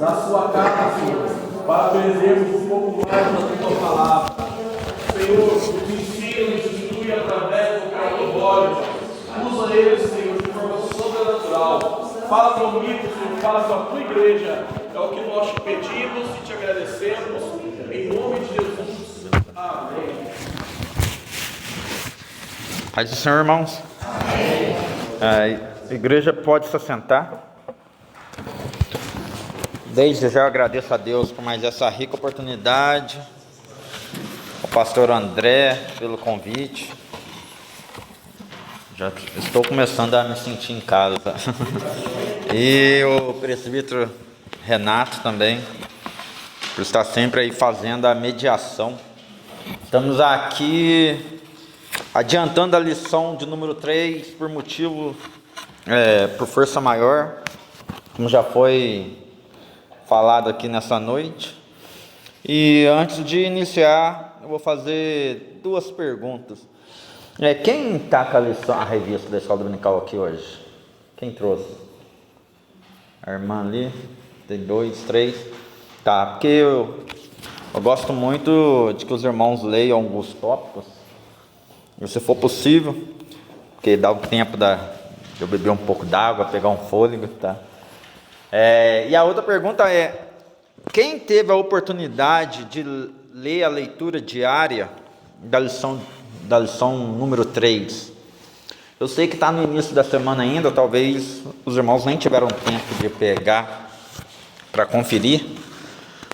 da sua casa, Senhor, para aprendermos um pouco mais da tua palavra. Senhor, nos ensina, nos instrui através do cartório. Usa ele, Senhor, de forma sobrenatural. Fala comigo, Senhor, fala com a tua igreja. É o que nós te pedimos e te agradecemos. Em nome de Jesus. Amém. Paz do Senhor, irmãos. Amém. A igreja pode se assentar. Desde já eu agradeço a Deus por mais essa rica oportunidade, ao pastor André pelo convite. Já estou começando a me sentir em casa. E o presbítero Renato também, por estar sempre aí fazendo a mediação. Estamos aqui adiantando a lição de número 3 por motivo, por força maior, como já foi falado aqui nessa noite. E antes de iniciar, eu vou fazer duas perguntas. Quem está com a lição, a revista da Escola Dominical aqui hoje? Quem trouxe? A irmã ali? Tem 2, 3. Tá, porque eu gosto muito de que os irmãos leiam alguns tópicos, se for possível, porque dá o tempo de eu beber um pouco d'água, pegar um fôlego, tá? E a outra pergunta é: quem teve a oportunidade de ler a leitura diária da lição número 3? Eu sei que está no início da semana ainda, talvez os irmãos nem tiveram tempo de pegar para conferir,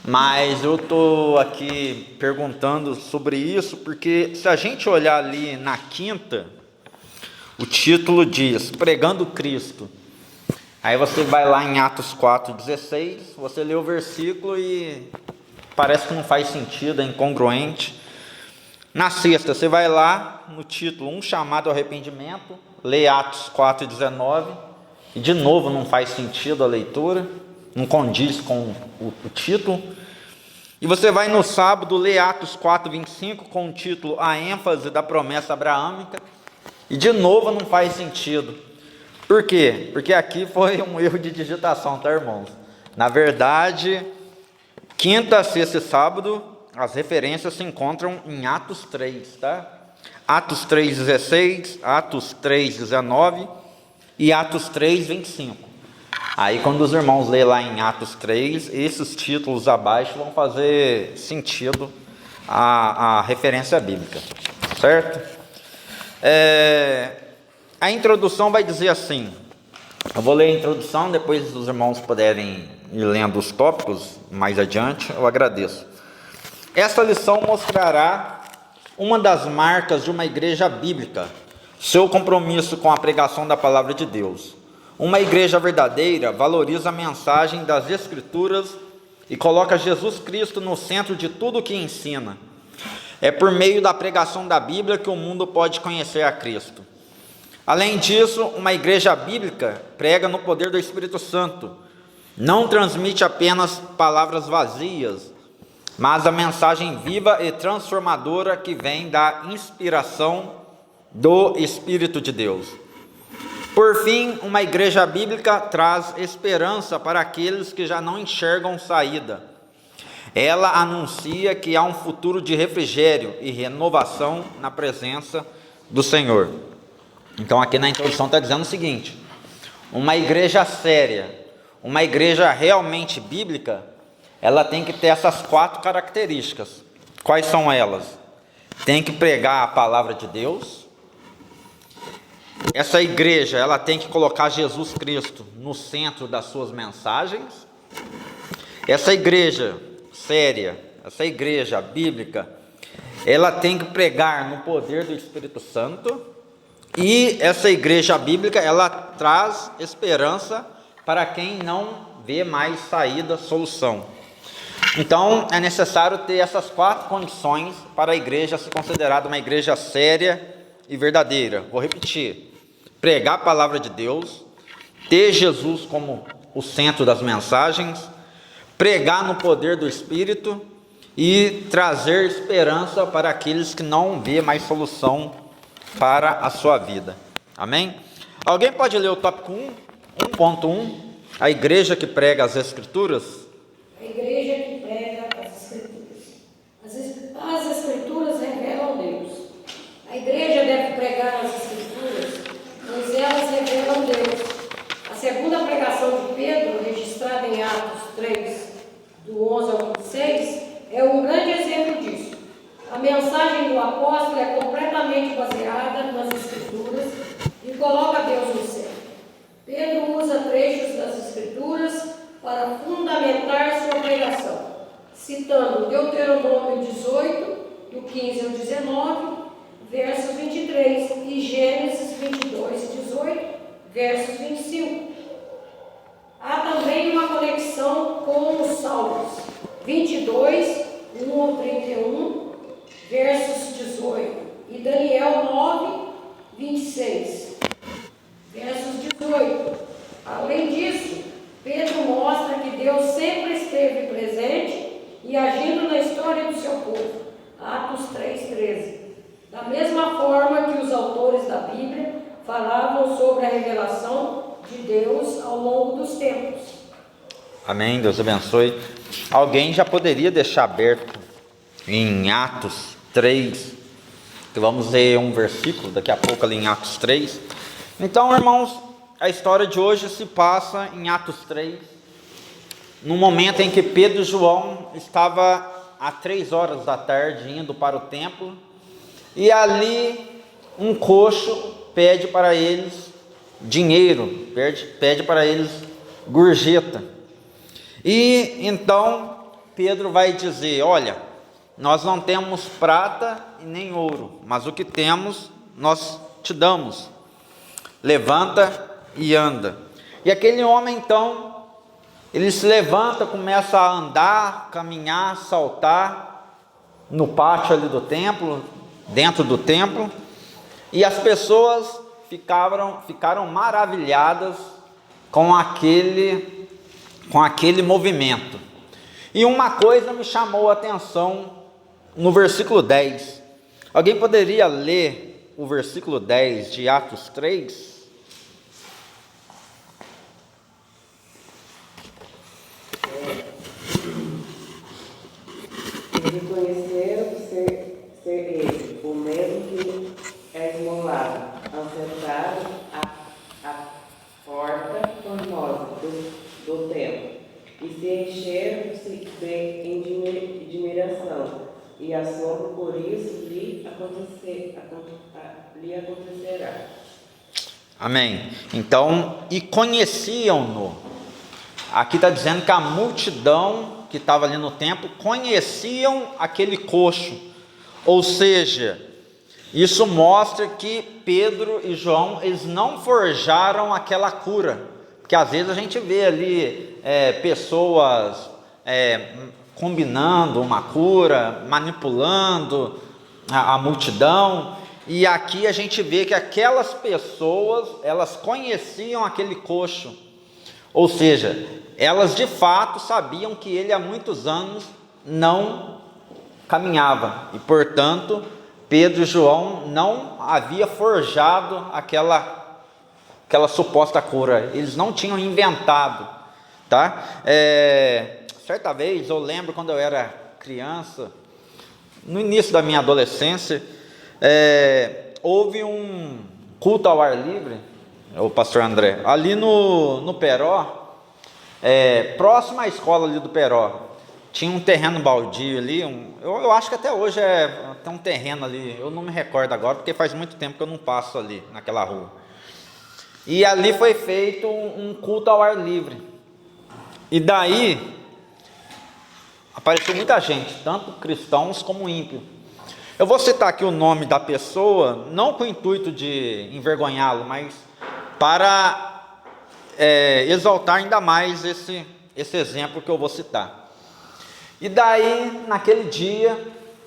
mas eu estou aqui perguntando sobre isso, porque se a gente olhar ali na quinta, o título diz Pregando Cristo. Aí você vai lá em Atos 4,16, você lê o versículo e parece que não faz sentido, é incongruente. Na sexta, você vai lá no título, um chamado ao arrependimento, lê Atos 4,19, e de novo não faz sentido a leitura, não condiz com o título. E você vai no sábado, lê Atos 4,25, com o título A ênfase da promessa abraâmica, e de novo não faz sentido. Por quê? Porque aqui foi um erro de digitação, tá, irmãos? Na verdade, quinta, sexta e sábado, as referências se encontram em Atos 3, tá? Atos 3,16, Atos 3,19 e Atos 3,25. Aí, quando os irmãos lêem lá em Atos 3, esses títulos abaixo vão fazer sentido a referência bíblica, certo? A introdução vai dizer assim, eu vou ler a introdução, depois os irmãos puderem ir lendo os tópicos mais adiante, eu agradeço. Esta lição mostrará uma das marcas de uma igreja bíblica, seu compromisso com a pregação da palavra de Deus. Uma igreja verdadeira valoriza a mensagem das Escrituras e coloca Jesus Cristo no centro de tudo o que ensina. É por meio da pregação da Bíblia que o mundo pode conhecer a Cristo. Além disso, uma igreja bíblica prega no poder do Espírito Santo. Não transmite apenas palavras vazias, mas a mensagem viva e transformadora que vem da inspiração do Espírito de Deus. Por fim, uma igreja bíblica traz esperança para aqueles que já não enxergam saída. Ela anuncia que há um futuro de refrigério e renovação na presença do Senhor. Então aqui na introdução está dizendo o seguinte: uma igreja séria, uma igreja realmente bíblica, ela tem que ter essas 4 características. Quais são elas? Tem que pregar a palavra de Deus. Essa igreja, ela tem que colocar Jesus Cristo no centro das suas mensagens. Essa igreja séria, essa igreja bíblica, ela tem que pregar no poder do Espírito Santo. E essa igreja bíblica, ela traz esperança para quem não vê mais saída, solução. Então, é necessário ter essas 4 condições para a igreja ser considerada uma igreja séria e verdadeira. Vou repetir: pregar a palavra de Deus, ter Jesus como o centro das mensagens, pregar no poder do Espírito e trazer esperança para aqueles que não vê mais solução para a sua vida. Amém? Alguém pode ler o tópico 1, 1.1, a igreja que prega as Escrituras? para fundamentar sua pregação, citando Deuteronômio 18, do 15 ao 19, versos 23, e Gênesis 22, 18, versos 25. Há também uma conexão com os Salmos 22, 1 ao 31, versos 18, e Daniel 9, 26, versos 18. Além disso, Pedro mostra que Deus sempre esteve presente e agindo na história do seu povo. Atos 3,13. Da mesma forma que os autores da Bíblia falavam sobre a revelação de Deus ao longo dos tempos. Amém, Deus abençoe. Alguém já poderia deixar aberto em Atos 3, que vamos ler um versículo daqui a pouco ali em Atos 3. Então, irmãos, a história de hoje se passa em Atos 3, no momento em que Pedro e João estavam às 3 horas da tarde indo para o templo, e ali um coxo pede para eles dinheiro, pede para eles gorjeta. E então Pedro vai dizer: olha, nós não temos prata e nem ouro, mas o que temos nós te damos. Levanta e anda. E aquele homem então, ele se levanta, começa a andar, caminhar, saltar no pátio ali do templo, dentro do templo, e as pessoas ficaram maravilhadas com aquele movimento. E uma coisa me chamou a atenção no versículo 10. Alguém poderia ler o versículo 10 de Atos 3? Reconheceram ser ele, o mesmo que esmolado, assentado à porta formosa do templo, e se encheram-se de admiração e assombro, por isso lhe acontecerá. Amém. Então, e conheciam-no. Aqui está dizendo que a multidão que estava ali no templo conheciam aquele coxo, ou seja, isso mostra que Pedro e João, eles não forjaram aquela cura, porque às vezes a gente vê ali pessoas combinando uma cura, manipulando a multidão, e aqui a gente vê que aquelas pessoas, elas conheciam aquele coxo, ou seja, elas de fato sabiam que ele há muitos anos não caminhava, e portanto Pedro e João não havia forjado aquela suposta cura, eles não tinham inventado, tá? Certa vez, eu lembro quando eu era criança, no início da minha adolescência, houve um culto ao ar livre, o pastor André, ali no Peró, próximo à escola ali do Peró, tinha um terreno baldio ali, eu acho que até hoje tem um terreno ali, eu não me recordo agora, porque faz muito tempo que eu não passo ali, naquela rua. E ali foi feito um culto ao ar livre. E daí, apareceu muita gente, tanto cristãos como ímpios. Eu vou citar aqui o nome da pessoa, não com o intuito de envergonhá-lo, mas para exaltar ainda mais esse exemplo que eu vou citar. E daí, naquele dia,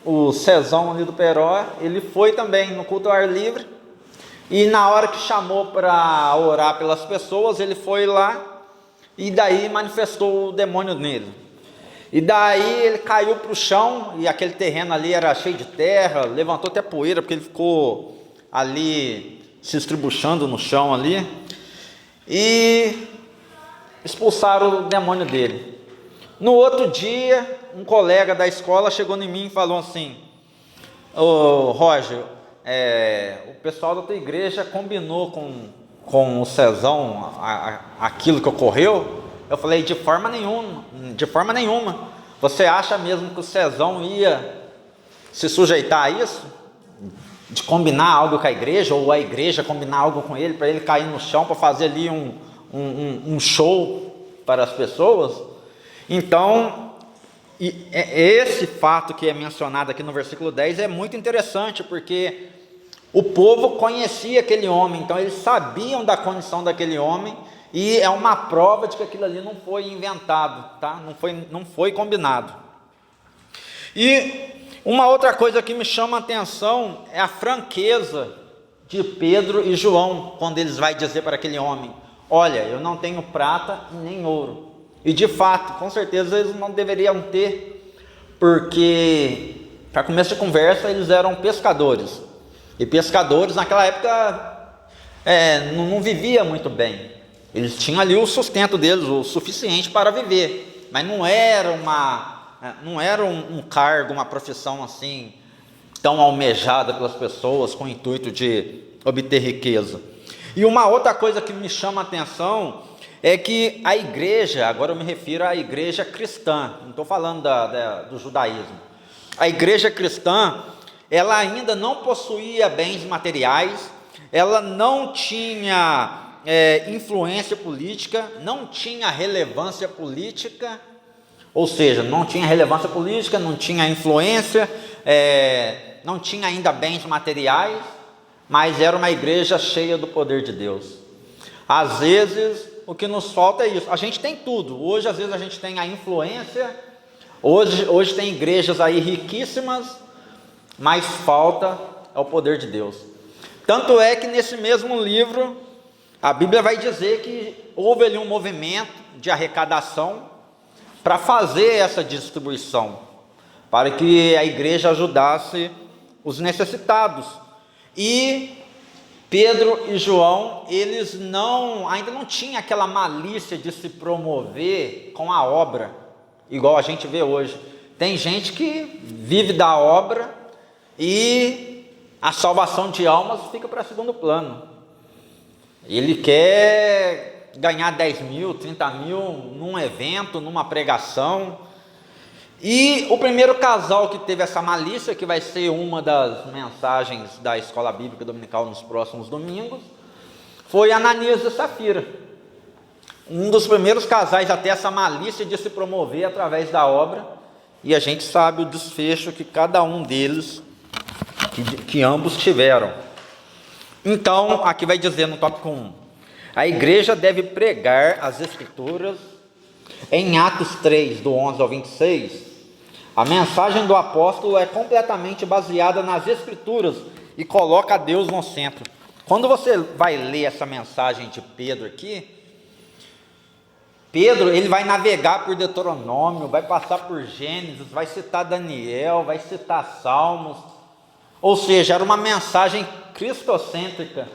o Cezão ali do Peró, ele foi também no culto ao ar livre, e na hora que chamou para orar pelas pessoas, ele foi lá, e daí manifestou o demônio nele. E daí ele caiu para o chão, e aquele terreno ali era cheio de terra, levantou até poeira, porque ele ficou ali se estribuchando no chão ali, e expulsaram o demônio dele. No outro dia, um colega da escola chegou em mim e falou assim: ô Roger, o pessoal da tua igreja combinou com o Cezão aquilo que ocorreu? Eu falei: de forma nenhuma. Você acha mesmo que o Cezão ia se sujeitar a isso? De combinar algo com a igreja, ou a igreja combinar algo com ele, para ele cair no chão, para fazer ali um show, para as pessoas. Então, esse fato que é mencionado aqui no versículo 10 é muito interessante, porque o povo conhecia aquele homem, então eles sabiam da condição daquele homem, e é uma prova de que aquilo ali não foi inventado, tá? Não foi combinado. E uma outra coisa que me chama a atenção é a franqueza de Pedro e João, quando eles vão dizer para aquele homem: olha, eu não tenho prata nem ouro. E de fato, com certeza eles não deveriam ter, porque, para começo de conversa, eles eram pescadores. E pescadores naquela época não vivia muito bem. Eles tinham ali o sustento deles, o suficiente para viver, mas não era um cargo, uma profissão assim tão almejada pelas pessoas com o intuito de obter riqueza. E uma outra coisa que me chama a atenção é que a igreja, agora eu me refiro à igreja cristã, não estou falando do judaísmo. A igreja cristã, ela ainda não possuía bens materiais, ela não tinha influência política, não tinha relevância política, ou seja, não tinha relevância política, não tinha influência, não tinha ainda bens materiais, mas era uma igreja cheia do poder de Deus. Às vezes, o que nos falta é isso. A gente tem tudo. Hoje, às vezes, a gente tem a influência, hoje tem igrejas aí riquíssimas, mas falta é o poder de Deus. Tanto é que nesse mesmo livro, a Bíblia vai dizer que houve ali um movimento de arrecadação para fazer essa distribuição, para que a igreja ajudasse os necessitados. E Pedro e João, eles ainda não tinham aquela malícia de se promover com a obra, igual a gente vê hoje. Tem gente que vive da obra e a salvação de almas fica para segundo plano. Ele quer ganhar 10 mil, 30 mil num evento, numa pregação. E o primeiro casal que teve essa malícia, que vai ser uma das mensagens da Escola Bíblica Dominical nos próximos domingos, foi Ananias e Safira. Um dos primeiros casais a ter essa malícia de se promover através da obra, e a gente sabe o desfecho que cada um deles, que ambos tiveram. Então, aqui vai dizer no tópico 1, a igreja deve pregar as Escrituras. Em Atos 3, do 11 ao 26, a mensagem do apóstolo é completamente baseada nas Escrituras e coloca Deus no centro. Quando você vai ler essa mensagem de Pedro aqui, Pedro, ele vai navegar por Deuteronômio, vai passar por Gênesis, vai citar Daniel, vai citar Salmos, ou seja, era uma mensagem cristocêntrica.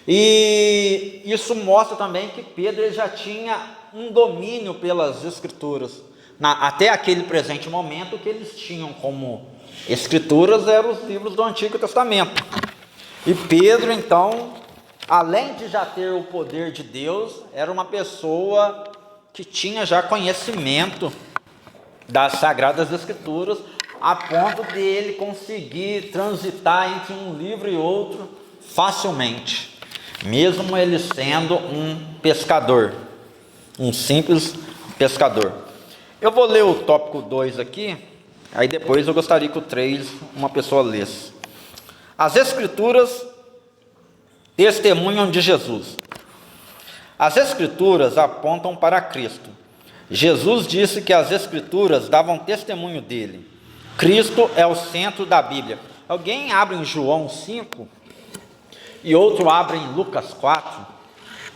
E isso mostra também que Pedro ele já tinha um domínio pelas Escrituras. Até aquele presente momento, que eles tinham como Escrituras eram os livros do Antigo Testamento. E Pedro, então, além de já ter o poder de Deus, era uma pessoa que tinha já conhecimento das Sagradas Escrituras, a ponto de ele conseguir transitar entre um livro e outro facilmente, mesmo ele sendo um pescador, um simples pescador. Eu vou ler o tópico 2 aqui, aí depois eu gostaria que o 3 uma pessoa lesse. As Escrituras testemunham de Jesus. As Escrituras apontam para Cristo. Jesus disse que as Escrituras davam testemunho dele. Cristo é o centro da Bíblia. Alguém abre em João 5 e outro abre em Lucas 4.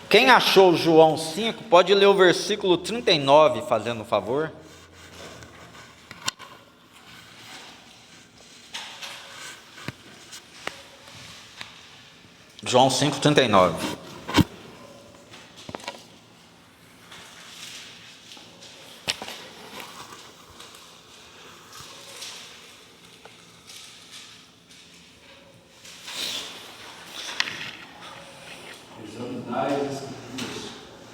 Quem achou João 5 pode ler o versículo 39, fazendo um favor. João 5, 39. Examinai as Escrituras,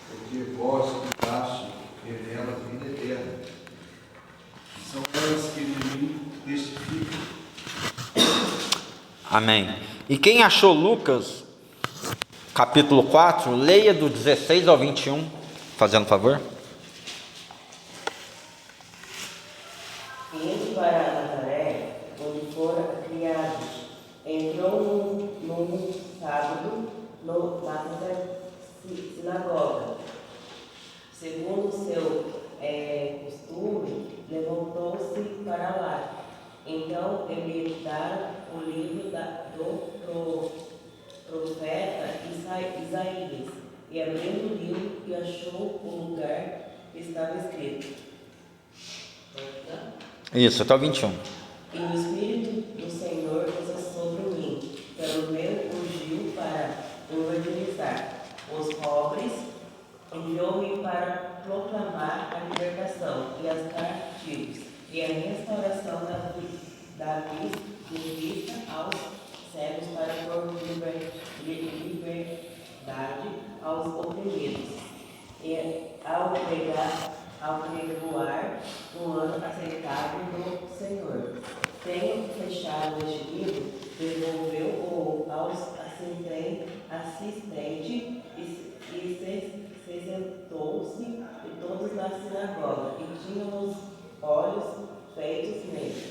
porque vós que acho revela a vida eterna. São elas que de mim testificam. Amém. E quem achou Lucas, capítulo 4, leia do 16 ao 21, fazendo favor. Então emitiram o livro do profeta Isaías, e abriu o livro e achou o lugar que estava escrito. Isso, até o 21. E o Espírito do Senhor pousa sobre mim, pelo meu ungiu para evangelizar os pobres, enviou-me para proclamar a libertação e as cativos, e a restauração da vista aos cegos, para pôr liberdade aos oprimidos, e ao pregoar o ano aceitável do Senhor. Tendo fechado este livro, devolveu-o ao assistente e se sentou-se, e todos na sinagoga, e tinham os olhos feitos nele.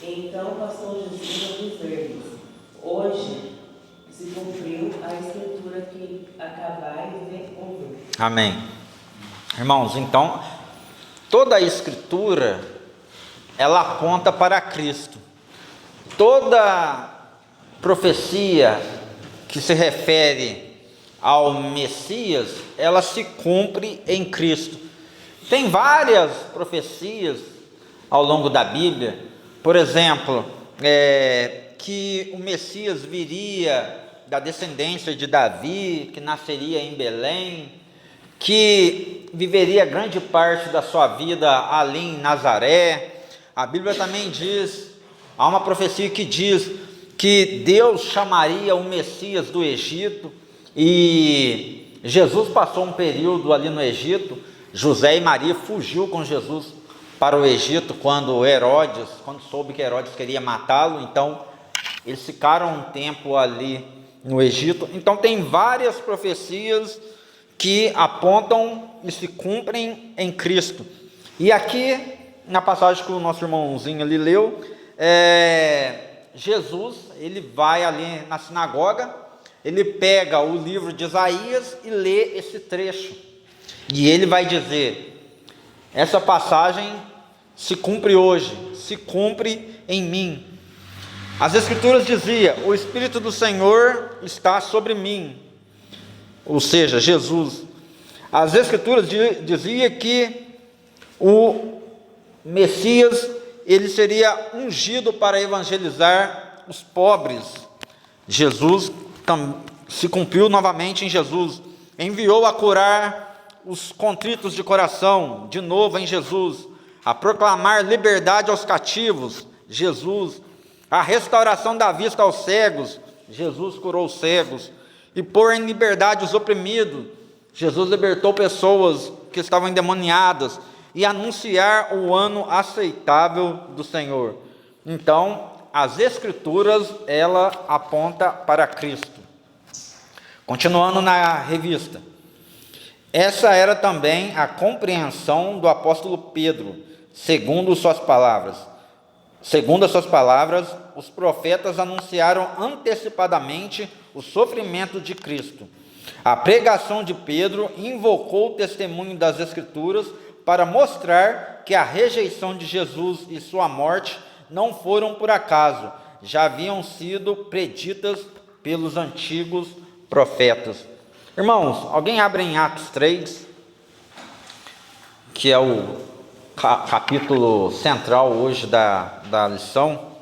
Então passou Jesus a dizer-lhes: hoje se cumpriu a escritura que acabais de ouvir. Amém. Irmãos, então, toda a escritura, ela aponta para Cristo. Toda profecia que se refere ao Messias, ela se cumpre em Cristo. Tem várias profecias ao longo da Bíblia, por exemplo, que o Messias viria da descendência de Davi, que nasceria em Belém, que viveria grande parte da sua vida ali em Nazaré. A Bíblia também diz, há uma profecia que diz que Deus chamaria o Messias do Egito, e Jesus passou um período ali no Egito. José e Maria fugiu com Jesus para o Egito quando soube que Herodes queria matá-lo, então eles ficaram um tempo ali no Egito. Então tem várias profecias que apontam e se cumprem em Cristo. E aqui, na passagem que o nosso irmãozinho ali leu, Jesus, ele vai ali na sinagoga, ele pega o livro de Isaías e lê esse trecho, e ele vai dizer: essa passagem se cumpre hoje, se cumpre em mim. As Escrituras diziam: o Espírito do Senhor está sobre mim, ou seja, Jesus. As Escrituras diziam que o Messias, ele seria ungido para evangelizar os pobres. Jesus se cumpriu novamente em Jesus. Enviou a curar os contritos de coração, de novo em Jesus. A proclamar liberdade aos cativos, Jesus. A restauração da vista aos cegos, Jesus curou os cegos. E pôr em liberdade os oprimidos, Jesus libertou pessoas que estavam endemoniadas. E anunciar o ano aceitável do Senhor. Então, as Escrituras, ela aponta para Cristo. Continuando na revista. Essa era também a compreensão do apóstolo Pedro, segundo as suas palavras. Segundo as suas palavras, os profetas anunciaram antecipadamente o sofrimento de Cristo. A pregação de Pedro invocou o testemunho das Escrituras para mostrar que a rejeição de Jesus e sua morte não foram por acaso, já haviam sido preditas pelos antigos profetas. Irmãos, alguém abre em Atos 3, que é o capítulo central hoje da lição.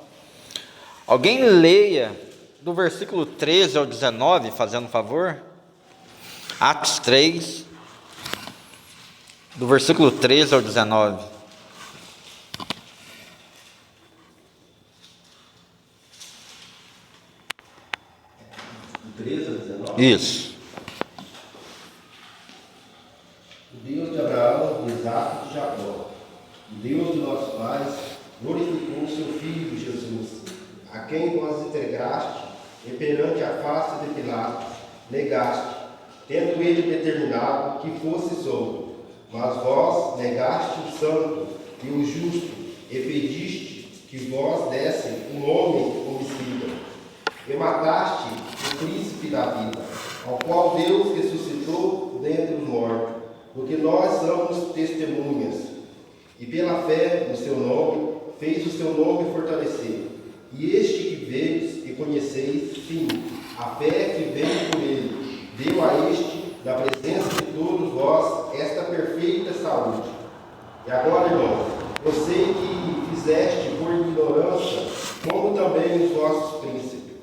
Alguém leia do versículo 13 ao 19, fazendo um favor. Atos 3, do versículo 13 ao 19. Do 13 ao 19? Isso. O Deus de Abraão, de Isaac e de Jacó, o Deus de nossos pais, glorificou o seu Filho Jesus, a quem vós entregaste, e perante a face de Pilatos, negaste, tendo ele determinado que fosse solto. Mas vós negaste o santo e o justo, e pediste que vós desse um homem homicida. E mataste o príncipe da vida, ao qual Deus ressuscitou dentre os mortos, porque nós somos testemunhas. E pela fé no seu nome, fez o seu nome fortalecer. E este que vedes e conheceis, sim, a fé que vem por ele, deu a este, na presença de todos vós, esta perfeita saúde. E agora, irmãos, eu sei que fizeste por ignorância, como também os vossos príncipes.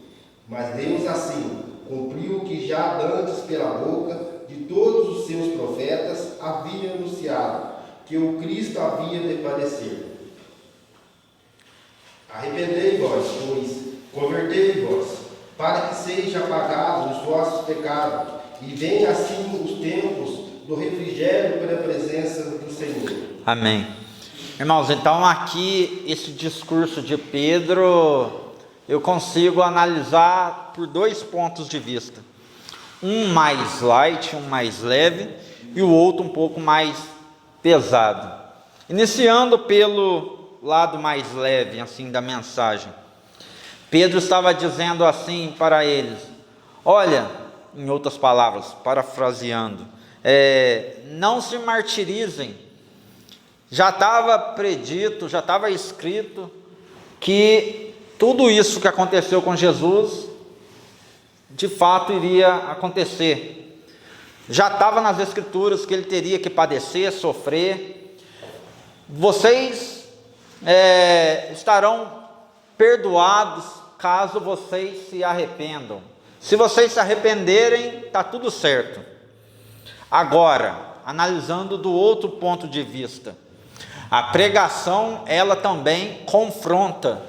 Mas Deus assim cumpriu o que já dantes pela boca de todos os seus profetas havia anunciado, que o Cristo havia de padecer. Arrependei-vos, pois, convertei-vos, para que sejam apagados os vossos pecados, e venha assim os tempos do refrigério pela presença do Senhor. Amém. Irmãos, então aqui esse discurso de Pedro eu consigo analisar por dois pontos de vista. Um mais light, um mais leve, e o outro um pouco mais pesado. Iniciando pelo lado mais leve, assim, da mensagem. Pedro estava dizendo assim para eles: olha, em outras palavras, parafraseando, não se martirizem. Já estava predito, já estava escrito que tudo isso que aconteceu com Jesus, de fato iria acontecer. Já estava nas Escrituras que ele teria que padecer, sofrer. Vocês estarão perdoados caso vocês se arrependam. Se vocês se arrependerem, está tudo certo. Agora, analisando do outro ponto de vista, a pregação, ela também confronta.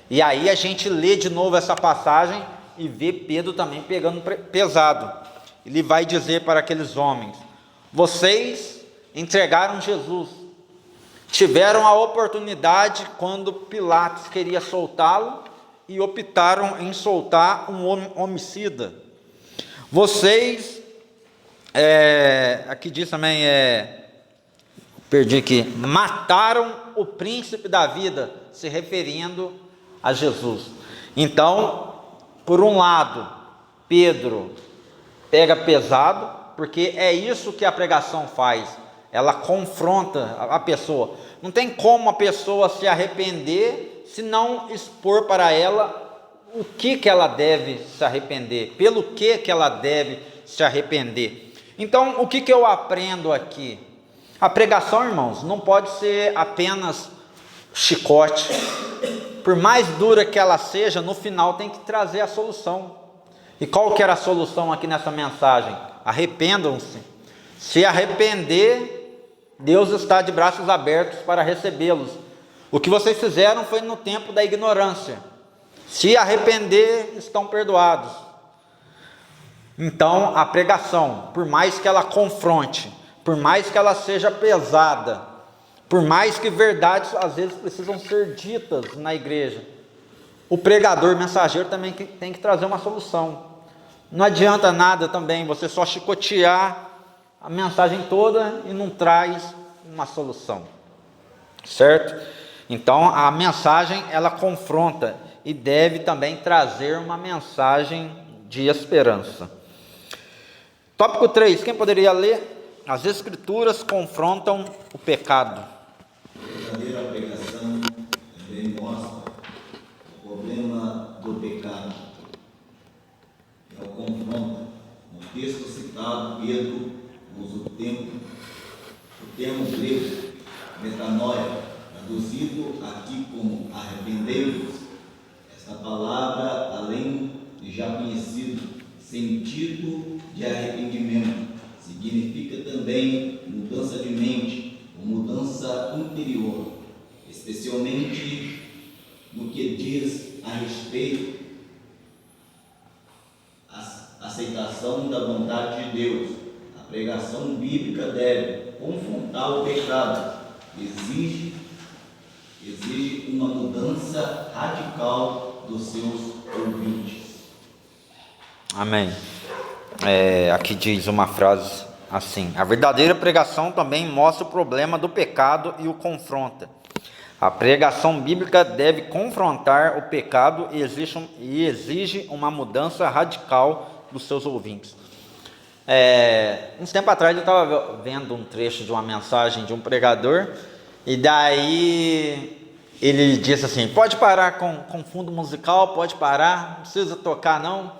E aí a gente lê de novo essa passagem e vê Pedro também pegando pesado. Ele vai dizer para aqueles homens: vocês entregaram Jesus, tiveram a oportunidade quando Pilatos queria soltá-lo e optaram em soltar um homicida. Vocês, aqui diz também, perdi aqui, mataram o príncipe da vida, se referindo a Jesus. Então, por um lado, Pedro pega pesado, porque é isso que a pregação faz, ela confronta a pessoa. Não tem como a pessoa se arrepender se não expor para ela o que ela deve se arrepender, pelo que ela deve se arrepender. Então, o que eu aprendo aqui? A pregação, irmãos, não pode ser apenas chicote. Por mais dura que ela seja, no final tem que trazer a solução. E qual que era a solução aqui nessa mensagem? Arrependam-se. Se arrepender, Deus está de braços abertos para recebê-los. O que vocês fizeram foi no tempo da ignorância. Se arrepender, estão perdoados. Então, a pregação, por mais que ela confronte, por mais que ela seja pesada, por mais que verdades às vezes precisam ser ditas na igreja, o pregador, mensageiro também tem que trazer uma solução. Não adianta nada também você só chicotear a mensagem toda e não traz uma solução, certo? Então a mensagem, ela confronta e deve também trazer uma mensagem de esperança. Tópico 3, quem poderia ler? As Escrituras confrontam o pecado. A verdadeira pregação também mostra o problema do pecado. Ela confronta. No texto citado, Pedro usa o termo grego, metanoia, traduzido aqui como arrependei-vos. Esta palavra, além de já conhecido sentido de arrependimento, significa também mudança de mente, ou mudança interior, especialmente no que diz a respeito à aceitação da vontade de Deus. A pregação bíblica deve confrontar o pecado, exige uma mudança radical dos seus ouvintes. Amém. Aqui diz uma frase assim: a verdadeira pregação também mostra o problema do pecado e o confronta. A pregação bíblica deve confrontar o pecado e exige uma mudança radical dos seus ouvintes. Uns tempo atrás eu estava vendo um trecho de uma mensagem de um pregador, e daí ele disse assim: pode parar com fundo musical, pode parar, não precisa tocar não,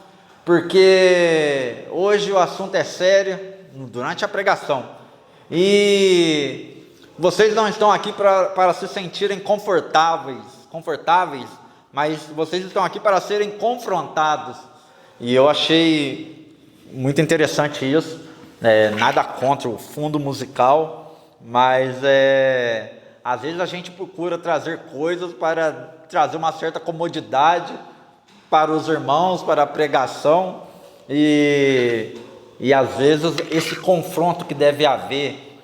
porque hoje o assunto é sério, durante a pregação, e vocês não estão aqui para se sentirem confortáveis, mas vocês estão aqui para serem confrontados. E eu achei muito interessante isso, nada contra o fundo musical, mas às vezes a gente procura trazer coisas para trazer uma certa comodidade para os irmãos, para a pregação, e às vezes esse confronto que deve haver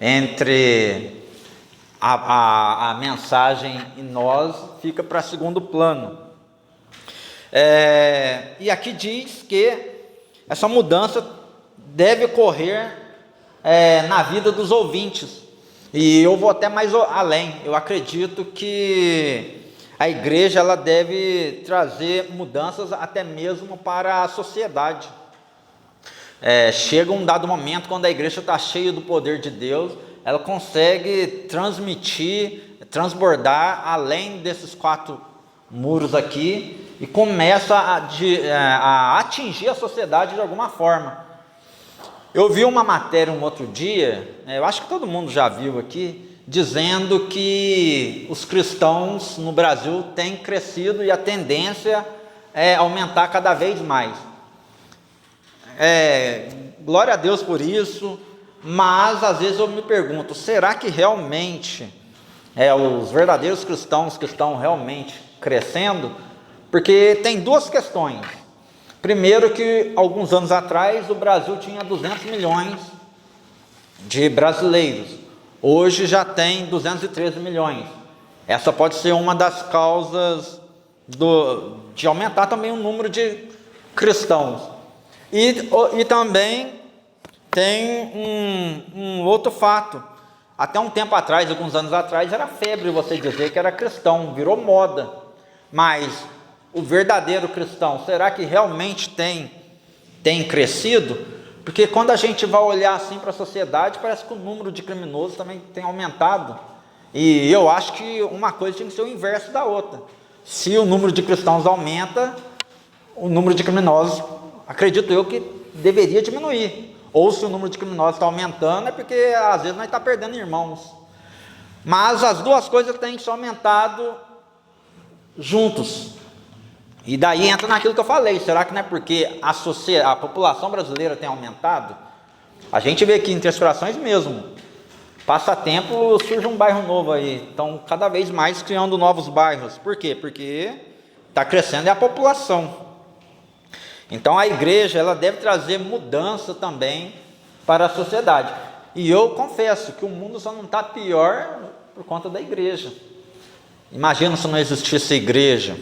entre a mensagem e nós fica para segundo plano. E aqui diz que essa mudança deve ocorrer na vida dos ouvintes. E eu vou até mais além. Eu acredito que a igreja ela deve trazer mudanças até mesmo para a sociedade. Chega um dado momento quando a igreja está cheia do poder de Deus, ela consegue transbordar além desses 4 muros aqui e começa a atingir a sociedade de alguma forma. Eu vi uma matéria um outro dia, eu acho que todo mundo já viu aqui, dizendo que os cristãos no Brasil têm crescido e a tendência é aumentar cada vez mais. Glória a Deus por isso, mas às vezes eu me pergunto, será que realmente os verdadeiros cristãos que estão realmente crescendo? Porque tem 2 questões. Primeiro, que alguns anos atrás o Brasil tinha 200 milhões de brasileiros, hoje já tem 213 milhões. Essa pode ser uma das causas de aumentar também o número de cristãos. E também tem um outro fato. Até um tempo atrás, alguns anos atrás, era febre você dizer que era cristão, virou moda. Mas o verdadeiro cristão, será que realmente tem crescido? Porque quando a gente vai olhar assim para a sociedade, parece que o número de criminosos também tem aumentado. E eu acho que uma coisa tem que ser o inverso da outra. Se o número de cristãos aumenta, o número de criminosos, acredito eu, que deveria diminuir. Ou se o número de criminosos está aumentando, é porque às vezes nós estamos perdendo irmãos. Mas as 2 coisas têm que ser aumentado juntos. E daí entra naquilo que eu falei, será que não é porque a população brasileira tem aumentado? A gente vê aqui em Três Corações mesmo, passa tempo, surge um bairro novo aí, então cada vez mais criando novos bairros. Por quê? Porque está crescendo a população. Então a igreja ela deve trazer mudança também para a sociedade. E eu confesso que o mundo só não está pior por conta da igreja. Imagina se não existisse igreja.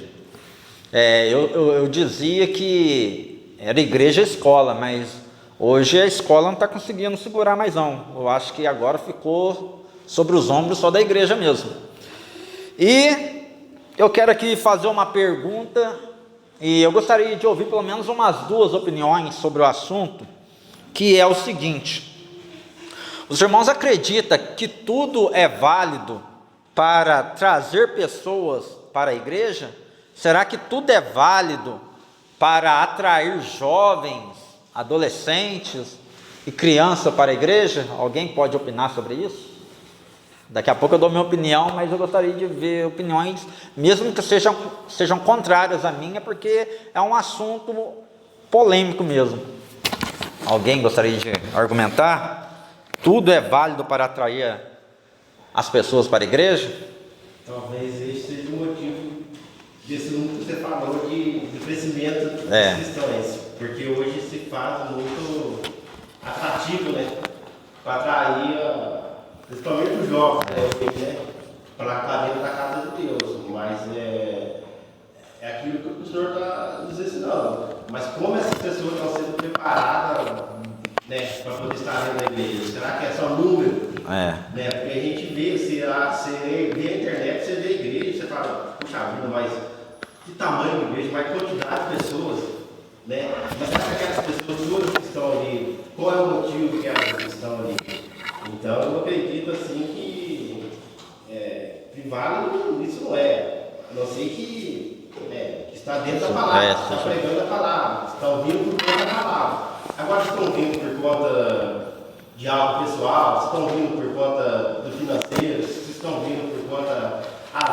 Eu dizia que era igreja e escola, mas hoje a escola não está conseguindo segurar mais não. Eu acho que agora ficou sobre os ombros só da igreja mesmo. E eu quero aqui fazer uma pergunta, e eu gostaria de ouvir pelo menos umas 2 opiniões sobre o assunto, que é o seguinte: os irmãos acreditam que tudo é válido para trazer pessoas para a igreja? Será que tudo é válido para atrair jovens, adolescentes e crianças para a igreja? Alguém pode opinar sobre isso? Daqui a pouco eu dou minha opinião, mas eu gostaria de ver opiniões, mesmo que sejam contrárias à minha, porque é um assunto polêmico mesmo. Alguém gostaria de argumentar? Tudo é válido para atrair as pessoas para a igreja? Talvez esse seja o motivo desse número que você falou de crescimento dos cristãos, porque hoje se faz muito atrativo, né, para atrair principalmente os jovens, né, para estar dentro da casa de Deus. Mas é aquilo que o senhor está nos ensinando. Mas como essas pessoas estão sendo preparadas, né, para poder estar dentro da igreja? Será que é só número? Né? Porque a gente vê, você vê a internet, você vê a igreja, você fala, puxa vida, mas que tamanho da igreja, mas quantidade de pessoas, né? Mas será que aquelas pessoas todas que estão ali, qual é o motivo que elas estão ali? Então eu acredito assim que vale isso não é. A não ser que está dentro da palavra, está pregando a palavra, estão vindo por conta da palavra. Agora estão vindo por conta de algo pessoal, se estão vindo por conta do financeiro, se estão vindo por conta,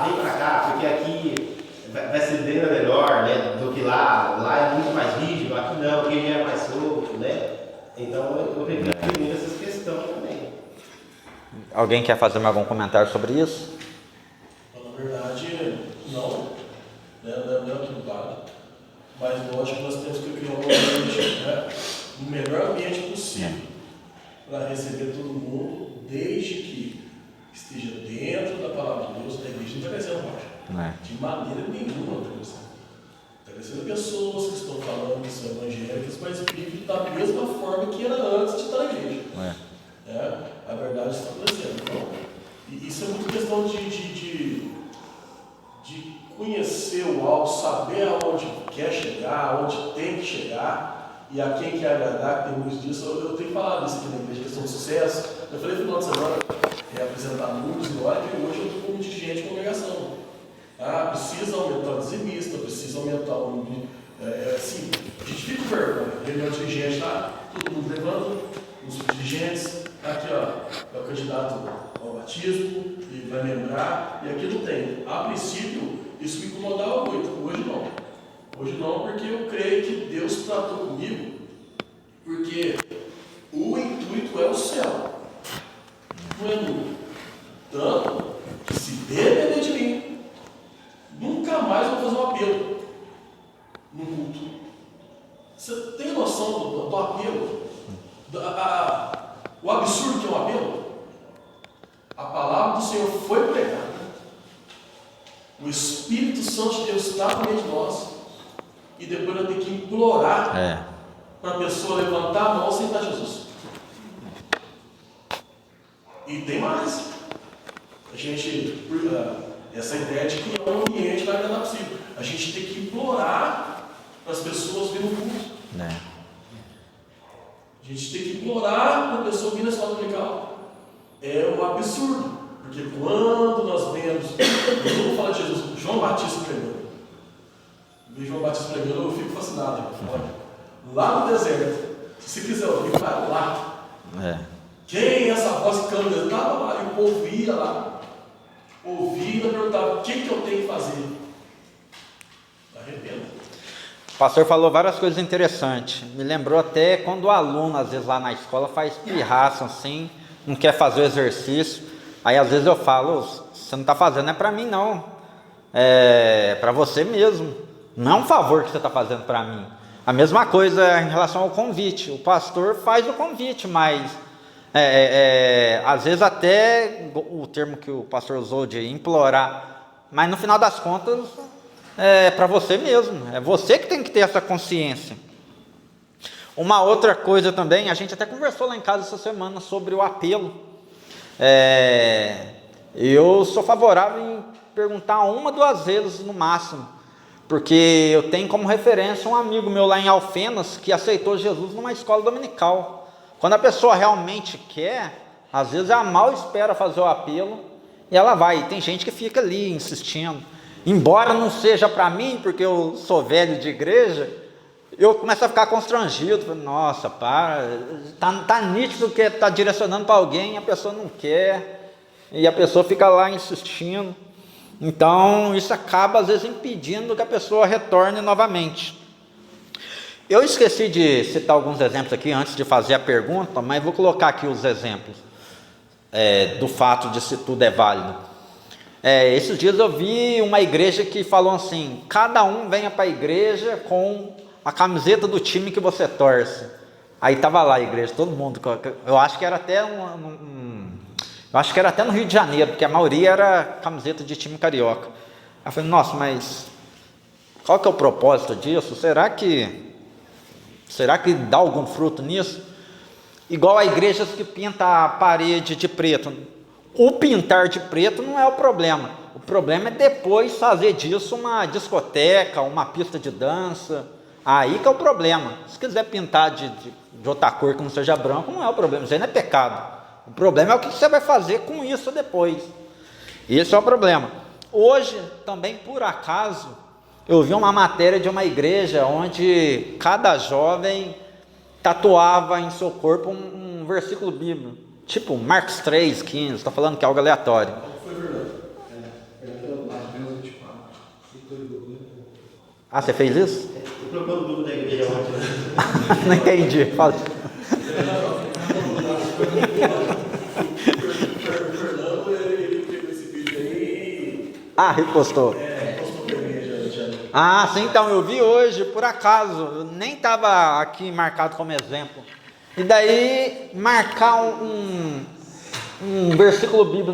vem pra cá, porque aqui vai ser bem melhor, né, do que lá é muito mais rígido, aqui não, aqui é mais solto, né? Então eu prefiro essas questões também. Alguém quer fazer algum comentário sobre isso? Na verdade, não, né, não é o que vale, mas lógico que nós temos que criar um ambiente, né, o melhor ambiente possível para receber todo mundo, desde que esteja dentro da palavra de Deus. A igreja não está crescendo, de maneira nenhuma está crescendo. Está crescendo pessoas que estão falando que são evangélicas, mas vivem da mesma forma que era antes de estar na igreja. A verdade está crescendo. Então, e isso é muito questão de conhecer o algo, saber aonde quer chegar, aonde tem que chegar e a quem quer agradar, que tem muito disso. Eu tenho falado isso aqui na igreja, questão de sucesso. Eu falei no final de semana, apresentar números, e olha que hoje eu estou com um dirigente de congregação. Precisa aumentar o dizimista, precisa aumentar o. Assim, a gente fica com vergonha. Reunião de dirigente lá, todo mundo levando, os dirigentes, aqui ó, é o candidato ao batismo, e vai lembrar, e aqui não tem. A princípio, isso me incomodava muito, hoje não. Hoje não, porque eu creio que Deus tratou comigo, porque o intuito é o céu. Não é mundo. Tanto que se depender de mim, nunca mais vou fazer um apelo no culto. Você tem noção do apelo? O absurdo que é um apelo? A palavra do Senhor foi pregada. O Espírito Santo de Deus está no meio de nós. E depois eu tenho que implorar para a pessoa levantar a mão e aceitar Jesus. E tem mais. A gente, essa ideia de criar um ambiente vai agradar possível. A gente tem que implorar para as pessoas virem no culto. A gente tem que implorar para a pessoa vir na escola dominical. É um absurdo. Porque quando nós vemos, eu vou falar de Jesus, João Batista pregando. Vejo João Batista pregando, eu fico fascinado. Olha, lá no deserto, se você quiser ouvir, vai lá. Quem é essa voz que canta? Eu estava lá e o povo ia lá. Ouvia e perguntava: o que eu tenho que fazer? Arrependa. O pastor falou várias coisas interessantes. Me lembrou até quando o aluno, às vezes lá na escola, faz pirraça assim, não quer fazer o exercício. Aí às vezes eu falo: você não está fazendo, é para mim não. É para você mesmo. Não é um favor que você está fazendo para mim. A mesma coisa em relação ao convite. O pastor faz o convite, mas às vezes até o termo que o pastor usou de implorar, mas no final das contas é para você mesmo. É você que tem que ter essa consciência. Uma outra coisa também, a gente até conversou lá em casa essa semana sobre o apelo. Eu sou favorável em perguntar 1 ou 2 vezes no máximo, porque eu tenho como referência um amigo meu lá em Alfenas que aceitou Jesus numa escola dominical. Quando a pessoa realmente quer, às vezes ela mal espera fazer o apelo e ela vai. E tem gente que fica ali insistindo, embora não seja para mim, porque eu sou velho de igreja, eu começo a ficar constrangido. Nossa, tá nítido que está direcionando para alguém, a pessoa não quer, e a pessoa fica lá insistindo. Então isso acaba às vezes impedindo que a pessoa retorne novamente. Eu esqueci de citar alguns exemplos aqui antes de fazer a pergunta, mas vou colocar aqui os exemplos do fato de se tudo é válido. Esses dias eu vi uma igreja que falou assim: cada um venha para a igreja com a camiseta do time que você torce. Aí estava lá a igreja, todo mundo. Eu acho que era até eu acho que era até no Rio de Janeiro, porque a maioria era camiseta de time carioca. Aí eu falei: nossa, mas qual que é o propósito disso? Será que dá algum fruto nisso? Igual a igrejas que pintam a parede de preto. O pintar de preto não é o problema. O problema é depois fazer disso uma discoteca, uma pista de dança. Aí que é o problema. Se quiser pintar de outra cor que não seja branco, não é o problema. Isso aí não é pecado. O problema é o que você vai fazer com isso depois. Esse é o problema. Hoje, também por acaso, eu vi uma matéria de uma igreja onde cada jovem tatuava em seu corpo um versículo bíblico, tipo Marcos 3,15, está falando que é algo aleatório. Ah, você fez isso? Eu procuro o grupo da igreja ontem. Não entendi. Fala. Ah, repostou. Ah, sim, então eu vi hoje, por acaso, eu nem estava aqui marcado como exemplo. E daí marcar um versículo bíblico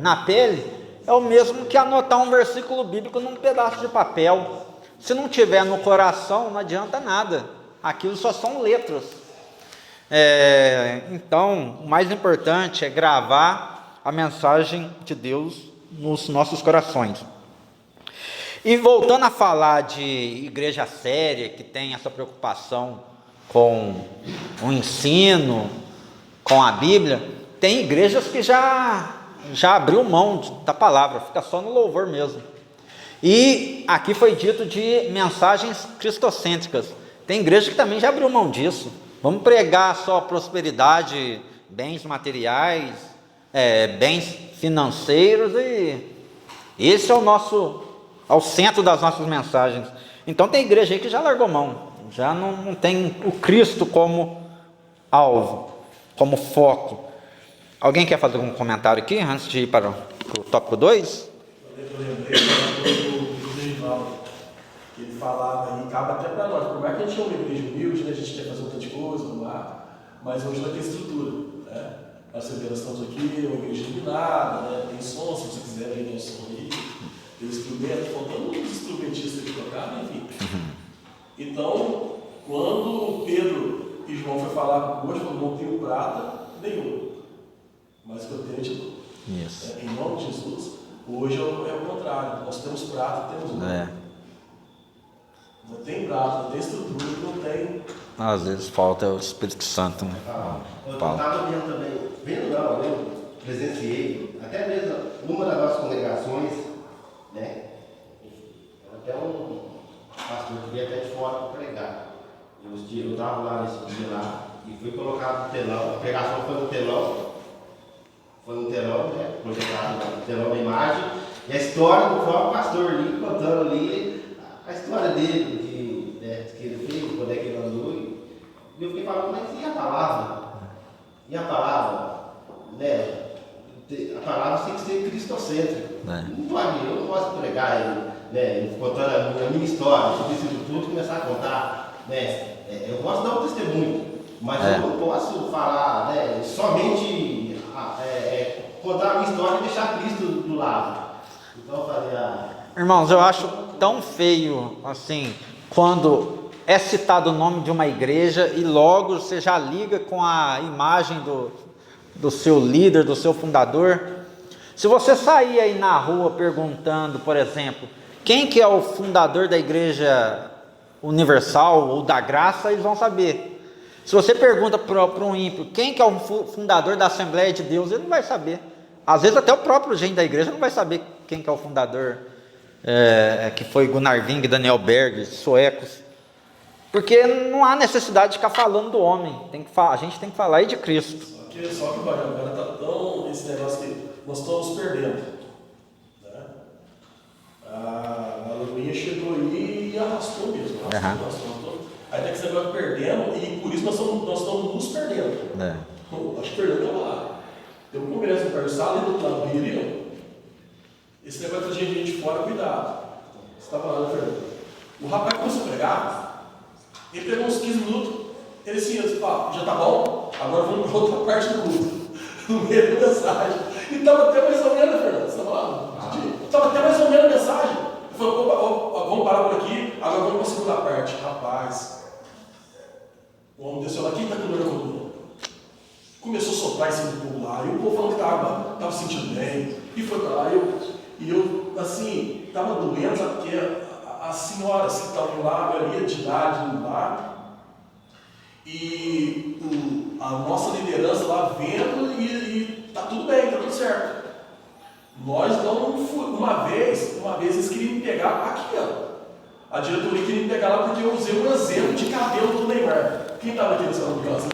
na pele é o mesmo que anotar um versículo bíblico num pedaço de papel. Se não tiver no coração, não adianta nada. Aquilo só são letras. Então, o mais importante é gravar a mensagem de Deus nos nossos corações. E voltando a falar de igreja séria, que tem essa preocupação com o ensino, com a Bíblia, tem igrejas que já abriu mão da palavra, fica só no louvor mesmo. E aqui foi dito de mensagens cristocêntricas. Tem igreja que também já abriu mão disso. Vamos pregar só prosperidade, bens materiais, bens financeiros, e esse é o centro das nossas mensagens. Então tem igreja aí que já largou mão, já não tem o Cristo como alvo, como foco. Alguém quer fazer algum comentário aqui, antes de ir para o tópico 2? Eu lembrei do Reginaldo, que ele falava aí, cabe até para nós, por mais que a gente é uma igreja humilde, né, a gente quer fazer um tanto de coisa, mas hoje não tem estrutura, né? Nós estamos aqui, uma igreja iluminada, né? Tem som, se você quiser ver, tem som aí, tem instrumento, faltando uns instrumentistas que tocaram, enfim. Então, quando Pedro e João foi falar com o falou, não tenho prata nenhum, mas o que eu tenho de tudo. Em nome de Jesus, hoje é o contrário, nós temos prata e temos ouro. Não tem prata, não tem estrutura, não tem. Às vezes falta o Espírito Santo, né? Eu estava vendo também, eu presenciei, até mesmo numa das nossas congregações, né? Até um pastor que veio até de fora para pregar. Eu estava lá nesse dia lá e fui colocado no telão, a pregação foi no telão, né? Projetado no telão da imagem, e a história do próprio pastor ali, contando ali a história dele, que ele fez, quando é que ele andou, e eu fiquei falando, mas e a palavra? E a palavra? Né? A palavra tem que ser cristocêntrica. Eu não posso pregar ele, contando a minha história, sobre isso tudo, e começar a contar. Né? Eu posso dar um testemunho, mas eu não posso falar somente contar a minha história e deixar Cristo do lado. Então eu falei, Irmãos, eu acho tão feio assim, quando é citado o nome de uma igreja e logo você já liga com a imagem do seu líder, do seu fundador. Se você sair aí na rua perguntando, por exemplo, quem que é o fundador da igreja universal ou da graça, eles vão saber. Se você pergunta para um ímpio, quem que é o fundador da Assembleia de Deus, ele não vai saber. Às vezes até o próprio gente da igreja não vai saber quem que é o fundador, que foi Gunnar Ving, Daniel Berg, suecos. Porque não há necessidade de ficar falando do homem, a gente tem que falar aí de Cristo. Só que agora está tão esse negócio que nós estamos perdendo. Né? A Luinha chegou aí e arrastou mesmo. Arrastou. Aí tem que esse negócio perdendo, e por isso nós estamos nos perdendo. Acho que perdendo lá. Tem um congresso no Parsal, ali do lado do Rio. Esse negócio de gente de fora, cuidado. Você está falando, Fernando? O rapaz começou a pregar, ele pegou uns 15 minutos, ele assim, já tá bom, agora vamos para outra parte do culto, no meio da mensagem. E estava até mais ou menos, Fernando, você está falando? Estava até mais ou menos a mensagem. Ele falou, vamos parar por aqui, agora vamos para a segunda parte. Rapaz, o homem desceu lá, quem está com dor na coluna? Começou a soprar em cima do povo lá, e o povo falando que estava sentindo bem, e foi para lá, e eu assim, estava doendo, sabe, porque as senhoras que estavam lá, a maioria de idade lá, e a nossa liderança lá vendo, e tá tudo bem, tá tudo certo. Nós não uma vez eles queriam me pegar aqui, ó. A diretoria queria me pegar lá porque eu usei um exemplo de cabelo do Neymar. Quem estava aqui nessa mudança?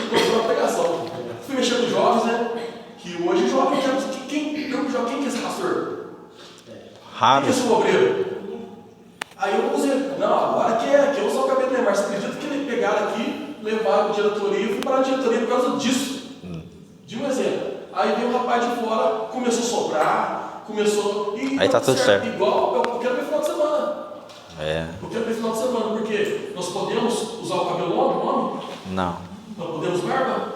Gostou da pegação. Fui mexer com jovens, né? Que hoje jovem quem que é esse pastor? Raro. Quem que é esse obreiro? Aí eu usei, não, agora que eu usar o cabelo do Neymar. Você acredita que eles pegaram aqui, levaram para a diretoria e fui para a diretoria por causa disso? De um exemplo. Aí veio um rapaz de fora, começou a soprar, começou. E aí tá tudo certo. Igual eu quero ver final de semana. Eu quero ver final de semana, porque nós podemos usar o cabelo longo, o homem? Não. Nós podemos barba?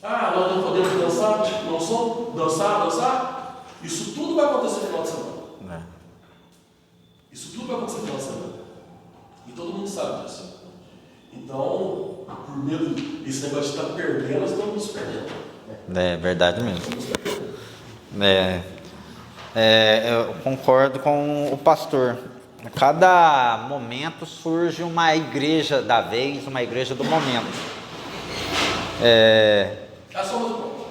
Nós não podemos dançar, não som? Dançar? Isso tudo vai acontecer no final de semana. Isso tudo vai acontecer no final de semana. E todo mundo sabe disso. Então, por medo desse negócio de estar perdendo, nós estamos nos perdendo. É verdade mesmo. Eu concordo com o pastor. A cada momento surge uma igreja da vez, uma igreja do momento. Só mais um ponto.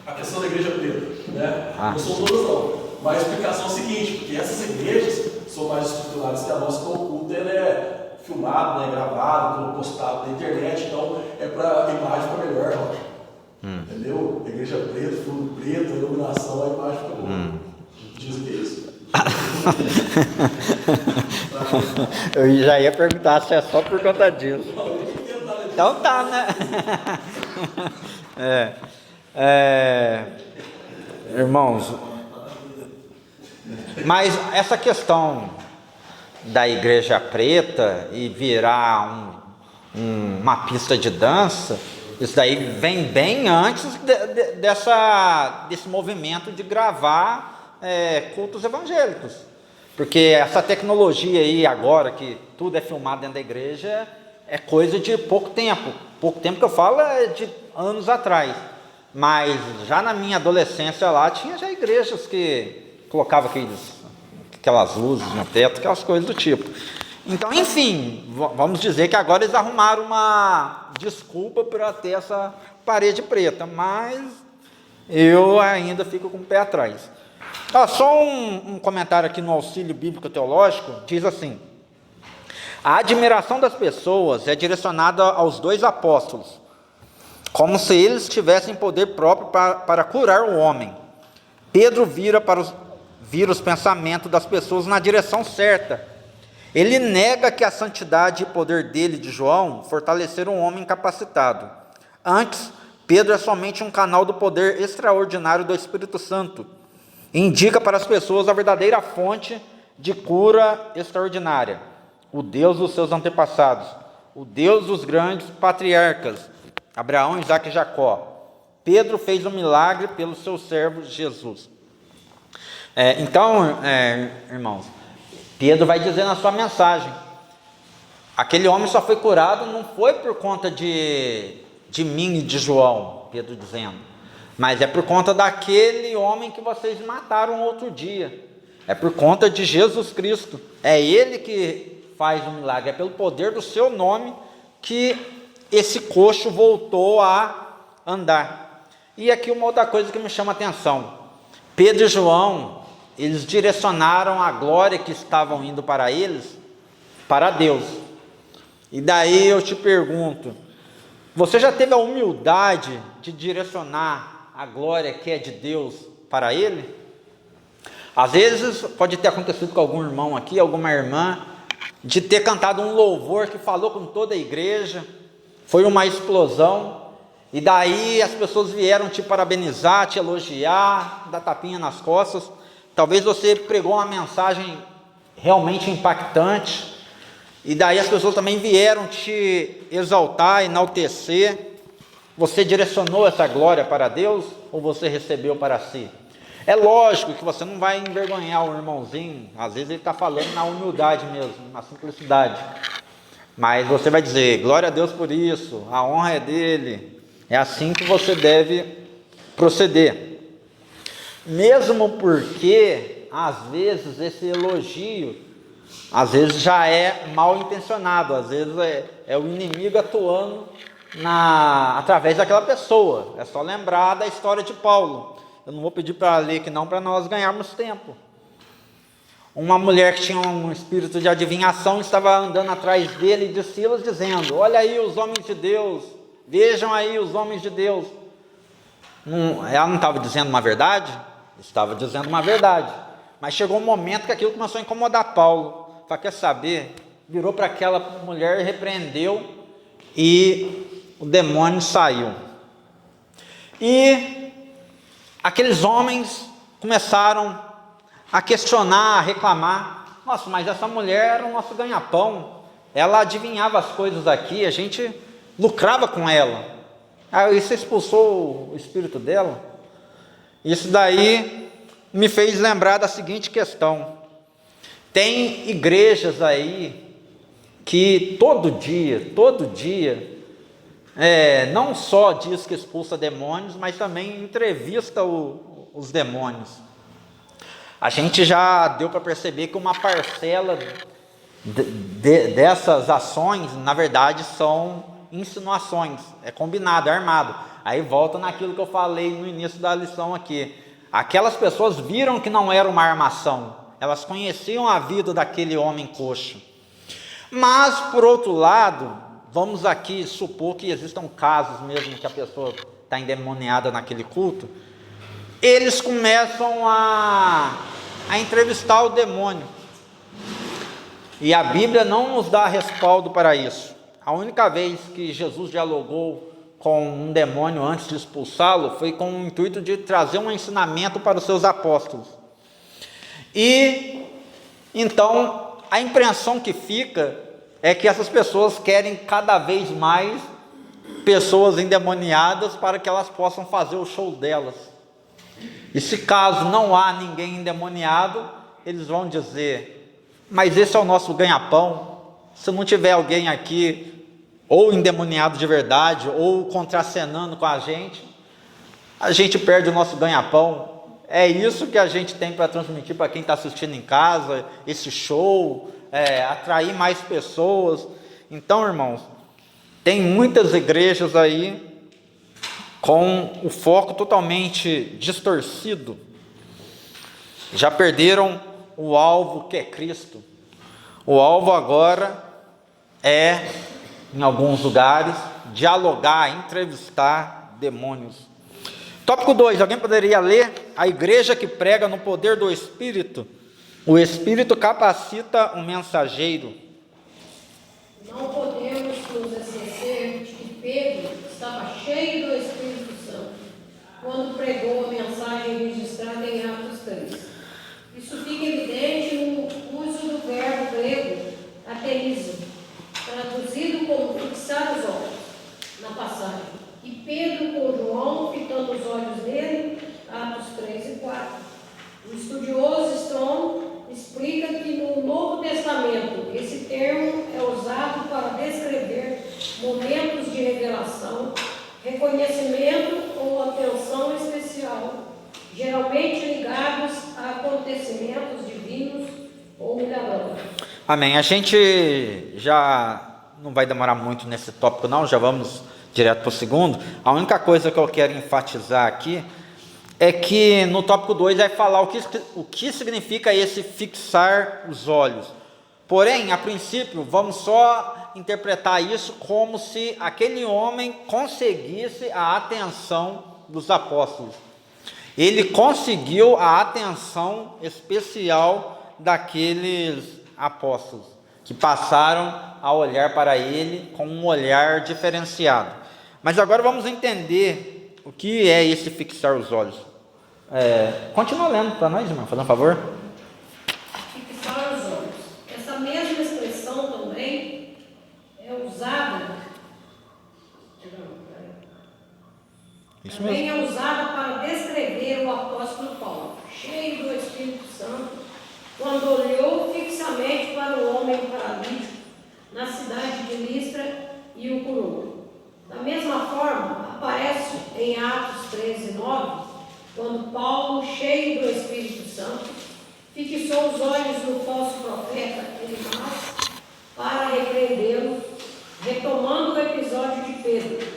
A questão da igreja preta, né? Não são todas não. Mas a explicação é a seguinte, porque essas igrejas são mais estruturadas que a nossa, então o culto ele é filmado, né, gravado, postado na internet, então é para a imagem ficar melhor, Rocha. Entendeu? A igreja preta, fundo preto, a iluminação, a imagem fica boa. Dizem que é isso. Eu já ia perguntar se é só por conta disso. Então tá, né? Irmãos, mas essa questão da igreja preta e virar uma pista de dança, isso daí vem bem antes desse movimento de gravar cultos evangélicos. Porque essa tecnologia aí agora, que tudo é filmado dentro da igreja, é coisa de pouco tempo. Pouco tempo que eu falo é de anos atrás. Mas já na minha adolescência lá, tinha já igrejas que colocavam aquelas luzes no teto, aquelas coisas do tipo. Então, enfim, vamos dizer que agora eles arrumaram uma desculpa para ter essa parede preta, mas eu ainda fico com o pé atrás. Só um comentário aqui no Auxílio Bíblico Teológico, diz assim: a admiração das pessoas é direcionada aos dois apóstolos, como se eles tivessem poder próprio para curar o homem. Pedro vira os pensamentos das pessoas na direção certa. Ele nega que a santidade e poder dele, de João, fortaleceram um homem incapacitado. Antes, Pedro é somente um canal do poder extraordinário do Espírito Santo. Indica para as pessoas a verdadeira fonte de cura extraordinária: o Deus dos seus antepassados, o Deus dos grandes patriarcas, Abraão, Isaque e Jacó. Pedro fez um milagre pelo seu servo Jesus. Então, irmãos, Pedro vai dizer na sua mensagem: aquele homem só foi curado, não foi por conta de mim e de João, Pedro dizendo, mas é por conta daquele homem que vocês mataram outro dia. É por conta de Jesus Cristo. É Ele que faz o milagre. É pelo poder do seu nome que esse coxo voltou a andar. E aqui uma outra coisa que me chama a atenção: Pedro e João, eles direcionaram a glória que estavam indo para eles, para Deus. E daí eu te pergunto: você já teve a humildade de direcionar a glória que é de Deus para Ele? Às vezes pode ter acontecido com algum irmão aqui, alguma irmã, de ter cantado um louvor que falou com toda a igreja, foi uma explosão, e daí as pessoas vieram te parabenizar, te elogiar, dar tapinha nas costas. Talvez você pregou uma mensagem realmente impactante, e daí as pessoas também vieram te exaltar, enaltecer. Você direcionou essa glória para Deus ou você recebeu para si? É lógico que você não vai envergonhar o irmãozinho, às vezes ele está falando na humildade mesmo, na simplicidade, mas você vai dizer: glória a Deus por isso, a honra é dele. É assim que você deve proceder, mesmo porque às vezes esse elogio às vezes já é mal intencionado, às vezes é o inimigo atuando através daquela pessoa. É só lembrar da história de Paulo. Eu não vou pedir para ler aqui não, para nós ganharmos tempo. Uma mulher que tinha um espírito de adivinhação estava andando atrás dele e de Silas, dizendo: olha aí os homens de Deus, vejam aí os homens de Deus. Ela não estava dizendo uma verdade? Estava dizendo uma verdade. Mas chegou um momento que aquilo começou a incomodar Paulo. Falei: quer saber? Virou para aquela mulher, repreendeu e o demônio saiu. E aqueles homens começaram a questionar, a reclamar: nossa, mas essa mulher era o nosso ganha-pão, ela adivinhava as coisas aqui, a gente lucrava com ela. Aí você expulsou o espírito dela? Isso daí me fez lembrar da seguinte questão: tem igrejas aí que todo dia, não só diz que expulsa demônios, mas também entrevista os demônios. A gente já deu para perceber que uma parcela dessas ações, na verdade, são insinuações, é combinado, é armado. Aí volta naquilo que eu falei no início da lição aqui. Aquelas pessoas viram que não era uma armação, elas conheciam a vida daquele homem coxo. Mas, por outro lado, vamos aqui supor que existam casos mesmo que a pessoa está endemoniada naquele culto. Eles começam a entrevistar o demônio. E a Bíblia não nos dá respaldo para isso. A única vez que Jesus dialogou com um demônio antes de expulsá-lo foi com o intuito de trazer um ensinamento para os seus apóstolos. E então a impressão que fica é que essas pessoas querem cada vez mais pessoas endemoniadas para que elas possam fazer o show delas. E se caso não há ninguém endemoniado, eles vão dizer: mas esse é o nosso ganha-pão. Se não tiver alguém aqui ou endemoniado de verdade, ou contracenando com a gente perde o nosso ganha-pão. É isso que a gente tem para transmitir para quem está assistindo em casa, esse show, atrair mais pessoas. Então, irmãos, tem muitas igrejas aí com o foco totalmente distorcido, já perderam o alvo que é Cristo. O alvo agora é, em alguns lugares, dialogar, entrevistar demônios. Tópico 2, alguém poderia ler? A igreja que prega no poder do Espírito. O Espírito capacita o mensageiro. Não podemos nos esquecer de que Pedro estava cheio do Espírito Santo quando pregou a mensagem registrada em Atos 3. Isso fica evidente no uso do verbo grego atenizo, traduzido como fixar os olhos, na passagem. E Pedro com João fitando os olhos nele, Atos 3 e 4. O estudioso Strong explica que no Novo Testamento esse termo é usado para descrever momentos de revelação, reconhecimento ou atenção especial, geralmente ligados a acontecimentos divinos ou milagrosos. Amém. A gente já não vai demorar muito nesse tópico não, já vamos direto para o segundo. A única coisa que eu quero enfatizar aqui é que no tópico 2 vai falar o que significa esse fixar os olhos. Porém, a princípio, vamos só interpretar isso como se aquele homem conseguisse a atenção dos apóstolos. Ele conseguiu a atenção especial daqueles apóstolos, que passaram a olhar para ele com um olhar diferenciado. Mas agora vamos entender o que é esse fixar os olhos. Continua lendo para nós, irmão, fazendo um favor. Fixar os olhos. Essa mesma expressão também é usada. Isso também mesmo. é usada para descrever o apóstolo Paulo, cheio do Espírito Santo, quando olhou fixamente para o homem paralítico na cidade de Listra e o curou. Da mesma forma, aparece em Atos 13, 9, quando Paulo, cheio do Espírito Santo, fixou os olhos no falso profeta Elimas para repreendê-lo, retomando o episódio de Pedro.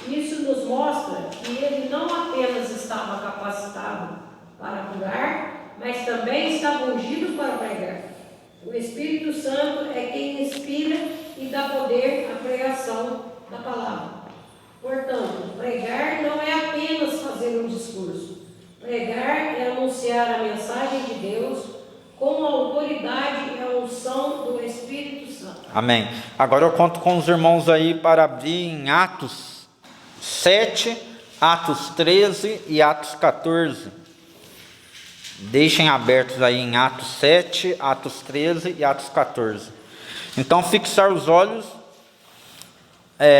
Isso nos mostra que ele não apenas estava capacitado mas também estava ungido para pregar. O Espírito Santo é quem inspira e dá poder à pregação da palavra. Portanto, pregar não é apenas fazer um discurso. Pregar é anunciar a mensagem de Deus com a autoridade e a unção do Espírito Santo. Amém. Agora eu conto com os irmãos aí para abrir em Atos 7, Atos 13 e Atos 14. Deixem abertos aí em Atos 7, Atos 13 e Atos 14. Então, fixar os olhos,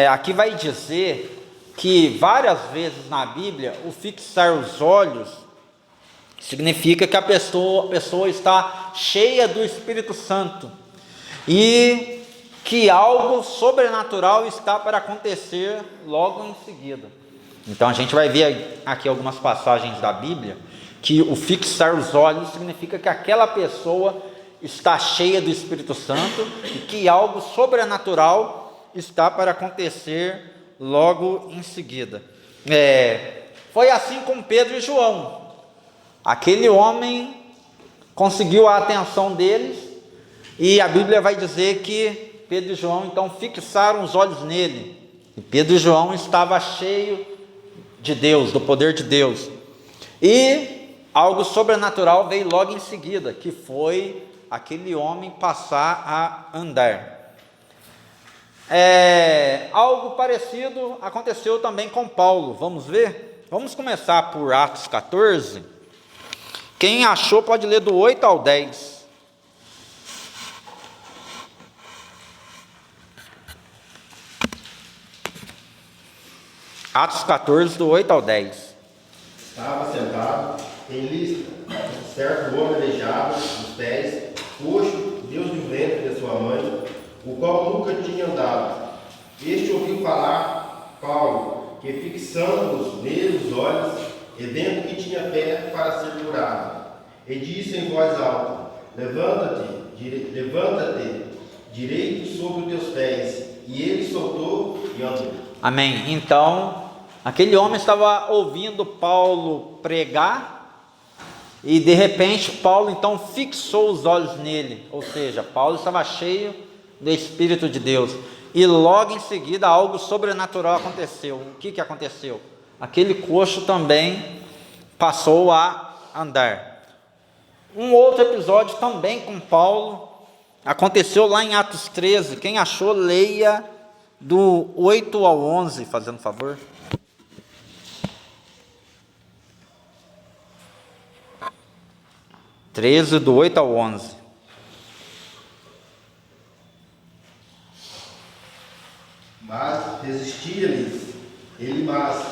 aqui vai dizer que várias vezes na Bíblia, o fixar os olhos significa que a pessoa está cheia do Espírito Santo e que algo sobrenatural está para acontecer logo em seguida. Então, a gente vai ver aqui algumas passagens da Bíblia que o fixar os olhos significa que aquela pessoa está cheia do Espírito Santo e que algo sobrenatural está para acontecer logo em seguida. Foi assim com Pedro e João. Aquele homem conseguiu a atenção deles e a Bíblia vai dizer que Pedro e João então fixaram os olhos nele. E Pedro e João estava cheio de Deus, do poder de Deus. E algo sobrenatural veio logo em seguida, que foi aquele homem passar a andar. Algo parecido aconteceu também com Paulo. Vamos ver? Vamos começar por Atos 14. Quem achou pode ler do 8 ao 10. Atos 14, do 8 ao 10. Estava sentado em Listra, certo homem aleijado dos pés, coxo, Deus do ventre de sua mãe, o qual nunca tinha andado. Este ouviu falar Paulo, que fixando nele os olhos, e vendo que tinha fé para ser curado, e disse em voz alta: levanta-te direito sobre os teus pés. E ele soltou e andou. Amém. Então, aquele homem estava ouvindo Paulo pregar, e de repente Paulo então fixou os olhos nele, ou seja, Paulo estava cheio do Espírito de Deus, e logo em seguida algo sobrenatural aconteceu. O que aconteceu? Aquele coxo também passou a andar. Um outro episódio também com Paulo aconteceu lá em Atos 13. Quem achou, leia do 8 ao 11, fazendo favor. Do 8 ao 11. Mas resistia-lhes Elimas,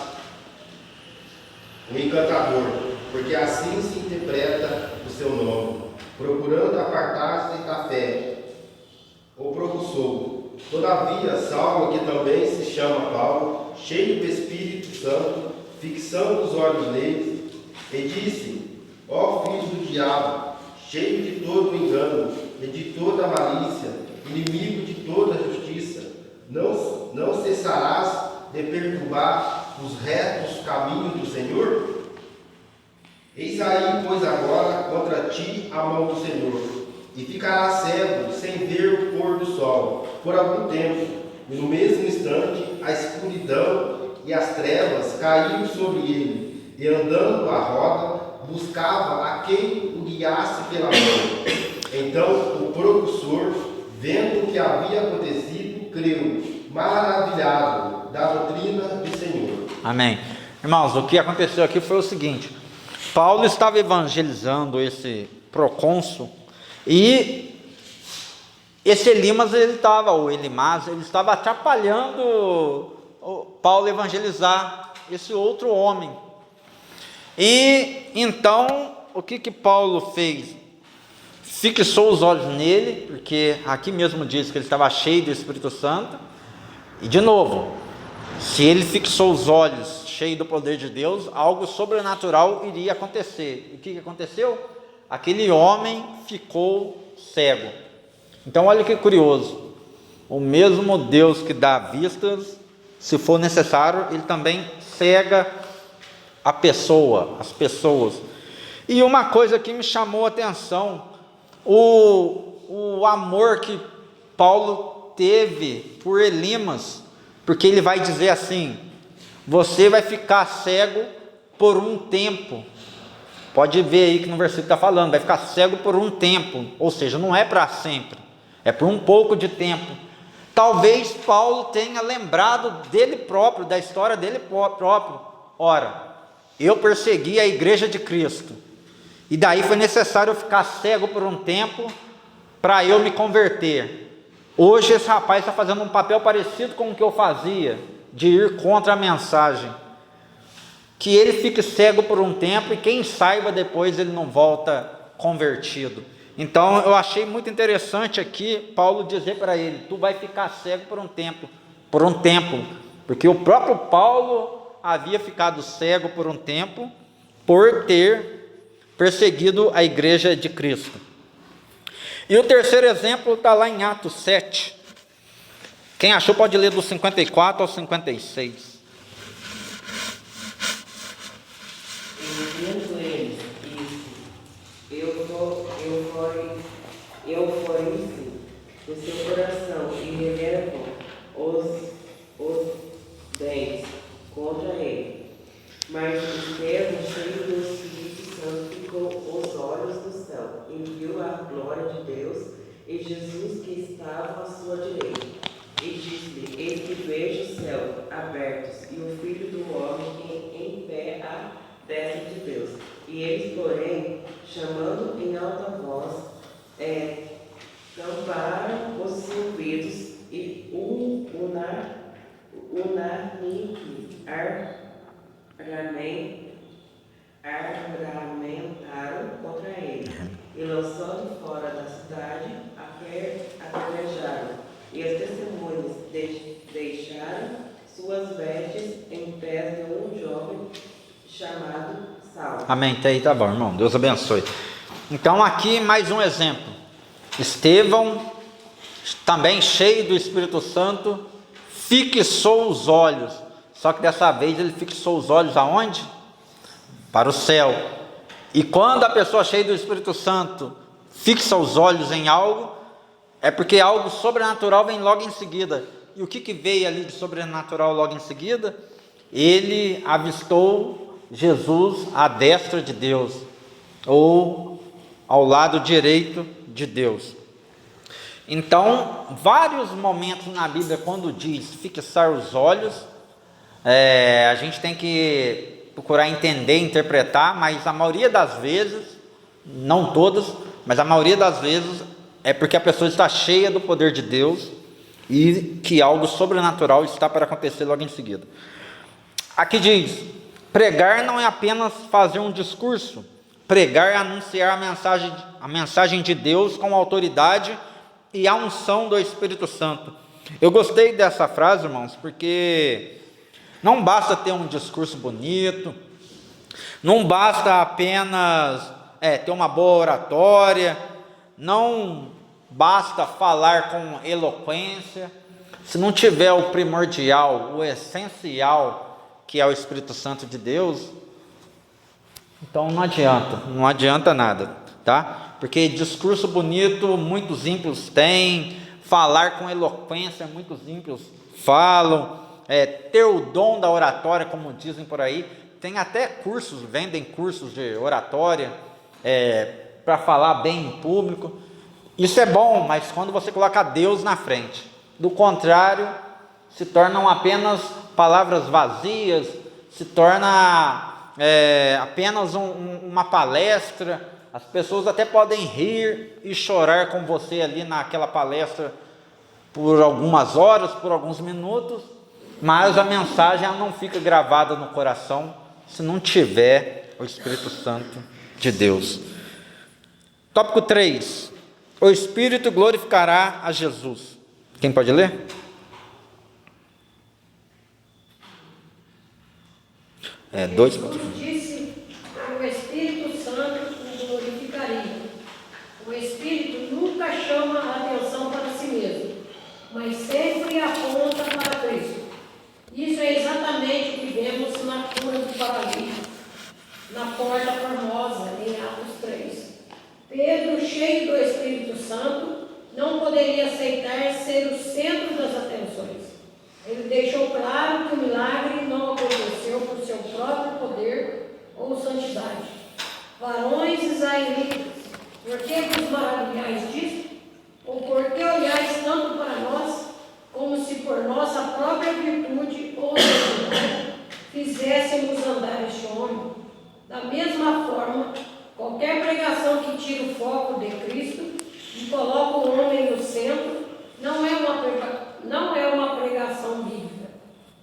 o encantador, porque assim se interpreta o seu nome, procurando apartar-se da fé, o propulsou. Todavia, Saulo, que também se chama Paulo, cheio do Espírito Santo, fixando os olhos nele, e disse: ó filho do diabo, cheio de todo o engano e de toda a malícia, inimigo de toda a justiça, não cessarás de perturbar os retos caminhos do Senhor? Eis aí, pois, agora contra ti a mão do Senhor, e ficarás cego, sem ver o pôr do sol, por algum tempo. E no mesmo instante, a escuridão e as trevas caíram sobre ele, e andando à roda, buscava a quem o guiasse pela mão. Então o propulsor, vendo o que havia acontecido, creu, maravilhado da doutrina do Senhor. Amém. Irmãos, o que aconteceu aqui foi o seguinte: Paulo estava evangelizando esse procônsul, e esse Elimas, ele estava atrapalhando o Paulo evangelizar esse outro homem. E então, o que Paulo fez? Fixou os olhos nele, porque aqui mesmo diz que ele estava cheio do Espírito Santo. E de novo, se ele fixou os olhos cheio do poder de Deus, algo sobrenatural iria acontecer. E o que aconteceu? Aquele homem ficou cego. Então olha que curioso, o mesmo Deus que dá vistas, se for necessário, ele também cega as pessoas. E uma coisa que me chamou a atenção, o amor que Paulo teve por Elimas, porque ele vai dizer assim: você vai ficar cego por um tempo. Pode ver aí que no versículo está falando, vai ficar cego por um tempo, ou seja, não é para sempre, é por um pouco de tempo. Talvez Paulo tenha lembrado dele próprio, da história dele próprio. Ora, eu persegui a igreja de Cristo, e daí foi necessário eu ficar cego por um tempo para eu me converter. Hoje esse rapaz está fazendo um papel parecido com o que eu fazia, de ir contra a mensagem. Que ele fique cego por um tempo e quem saiba depois ele não volta convertido. Então eu achei muito interessante aqui Paulo dizer para ele: tu vai ficar cego por um tempo, porque o próprio Paulo havia ficado cego por um tempo por ter perseguido a igreja de Cristo. E o terceiro exemplo está lá em Atos 7. Quem achou pode ler do 54 ao 56. Vendo eles isso, eu fori-se o seu coração e revertam os dentes contra ele. Mas Estevão, cheio do Espírito Santo, ficou os olhos do céu, e viu a glória de Deus e Jesus que estava à sua direita. E disse-lhe: eis que vejo os céus abertos e o Filho do Homem em pé à destra de Deus. E eles, porém, chamando em alta voz, tamparam os ouvidos e argumentaram contra ele. E lançando fora da cidade, apedrejaram. E as testemunhas deixaram suas vestes em pés de um jovem chamado Saulo. Amém, tá bom, irmão, Deus abençoe. Então aqui mais um exemplo. Estevão, também cheio do Espírito Santo, fixou os olhos, só que dessa vez ele fixou os olhos aonde? Para o céu. E quando a pessoa cheia do Espírito Santo fixa os olhos em algo, é porque algo sobrenatural vem logo em seguida. E o que veio ali de sobrenatural logo em seguida? Ele avistou Jesus à destra de Deus, ou ao lado direito de Deus. Então, vários momentos na Bíblia, quando diz fixar os olhos, a gente tem que procurar entender, interpretar, mas a maioria das vezes, não todas, mas a maioria das vezes é porque a pessoa está cheia do poder de Deus e que algo sobrenatural está para acontecer logo em seguida. Aqui diz: pregar não é apenas fazer um discurso, pregar é anunciar a mensagem de Deus com autoridade e a unção do Espírito Santo. Eu gostei dessa frase, irmãos, porque não basta ter um discurso bonito, não basta apenas ter uma boa oratória, não basta falar com eloquência, se não tiver o primordial, o essencial, que é o Espírito Santo de Deus, então não adianta nada, tá? Porque discurso bonito muitos ímpios têm, falar com eloquência muitos ímpios falam, ter o dom da oratória, como dizem por aí, tem até cursos, vendem cursos de oratória, para falar bem em público. Isso é bom, mas quando você coloca Deus na frente, do contrário, se tornam apenas palavras vazias, se torna apenas uma palestra. As pessoas até podem rir e chorar com você ali naquela palestra por algumas horas, por alguns minutos, mas a mensagem ela não fica gravada no coração se não tiver o Espírito Santo de Deus. Tópico 3. O Espírito glorificará a Jesus. Quem pode ler? Jesus disse: o Espírito Santo o glorificaria. O Espírito nunca chama a atenção para si mesmo, mas sempre aponta para Cristo. Isso é exatamente o que vemos na cura do paralítico, na porta formosa, em Pedro, cheio do Espírito Santo, não poderia aceitar ser o centro das atenções. Ele deixou claro que o milagre não aconteceu por seu próprio poder ou santidade. Varões israelitas, por que vos maravilhais disso? Ou por que olhais tanto para nós, como se por nossa própria virtude ou santidade fizéssemos andar este homem? Da mesma forma, qualquer pregação que tira o foco de Cristo e coloca o homem no centro não é uma pregação bíblica.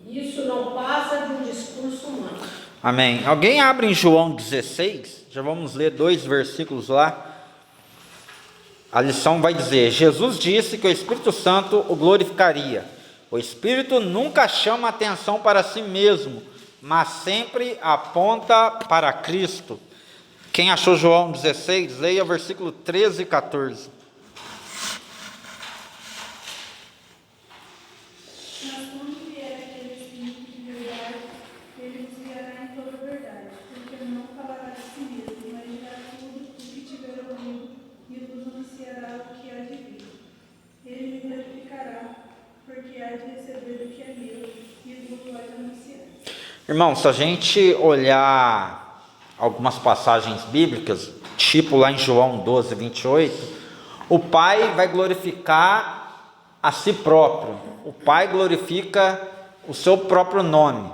Isso não passa de um discurso humano. Amém. Alguém abre em João 16? Já vamos ler 2 versículos lá. A lição vai dizer: Jesus disse que o Espírito Santo o glorificaria. O Espírito nunca chama atenção para si mesmo, mas sempre aponta para Cristo. Quem achou João 16, leia versículo 13 e 14. Mas quando vier aquele Espírito de verdade, ele vos guiará em toda a verdade, porque não falará de si mesmo, mas dirá tudo o que tiver ouvido e vos anunciará o que há de vir. Ele me glorificará, porque há de receber o que é meu e vos há de anunciar. Irmão, se a gente olhar algumas passagens bíblicas, tipo lá em João 12, 28, o Pai vai glorificar a si próprio, o Pai glorifica o seu próprio nome.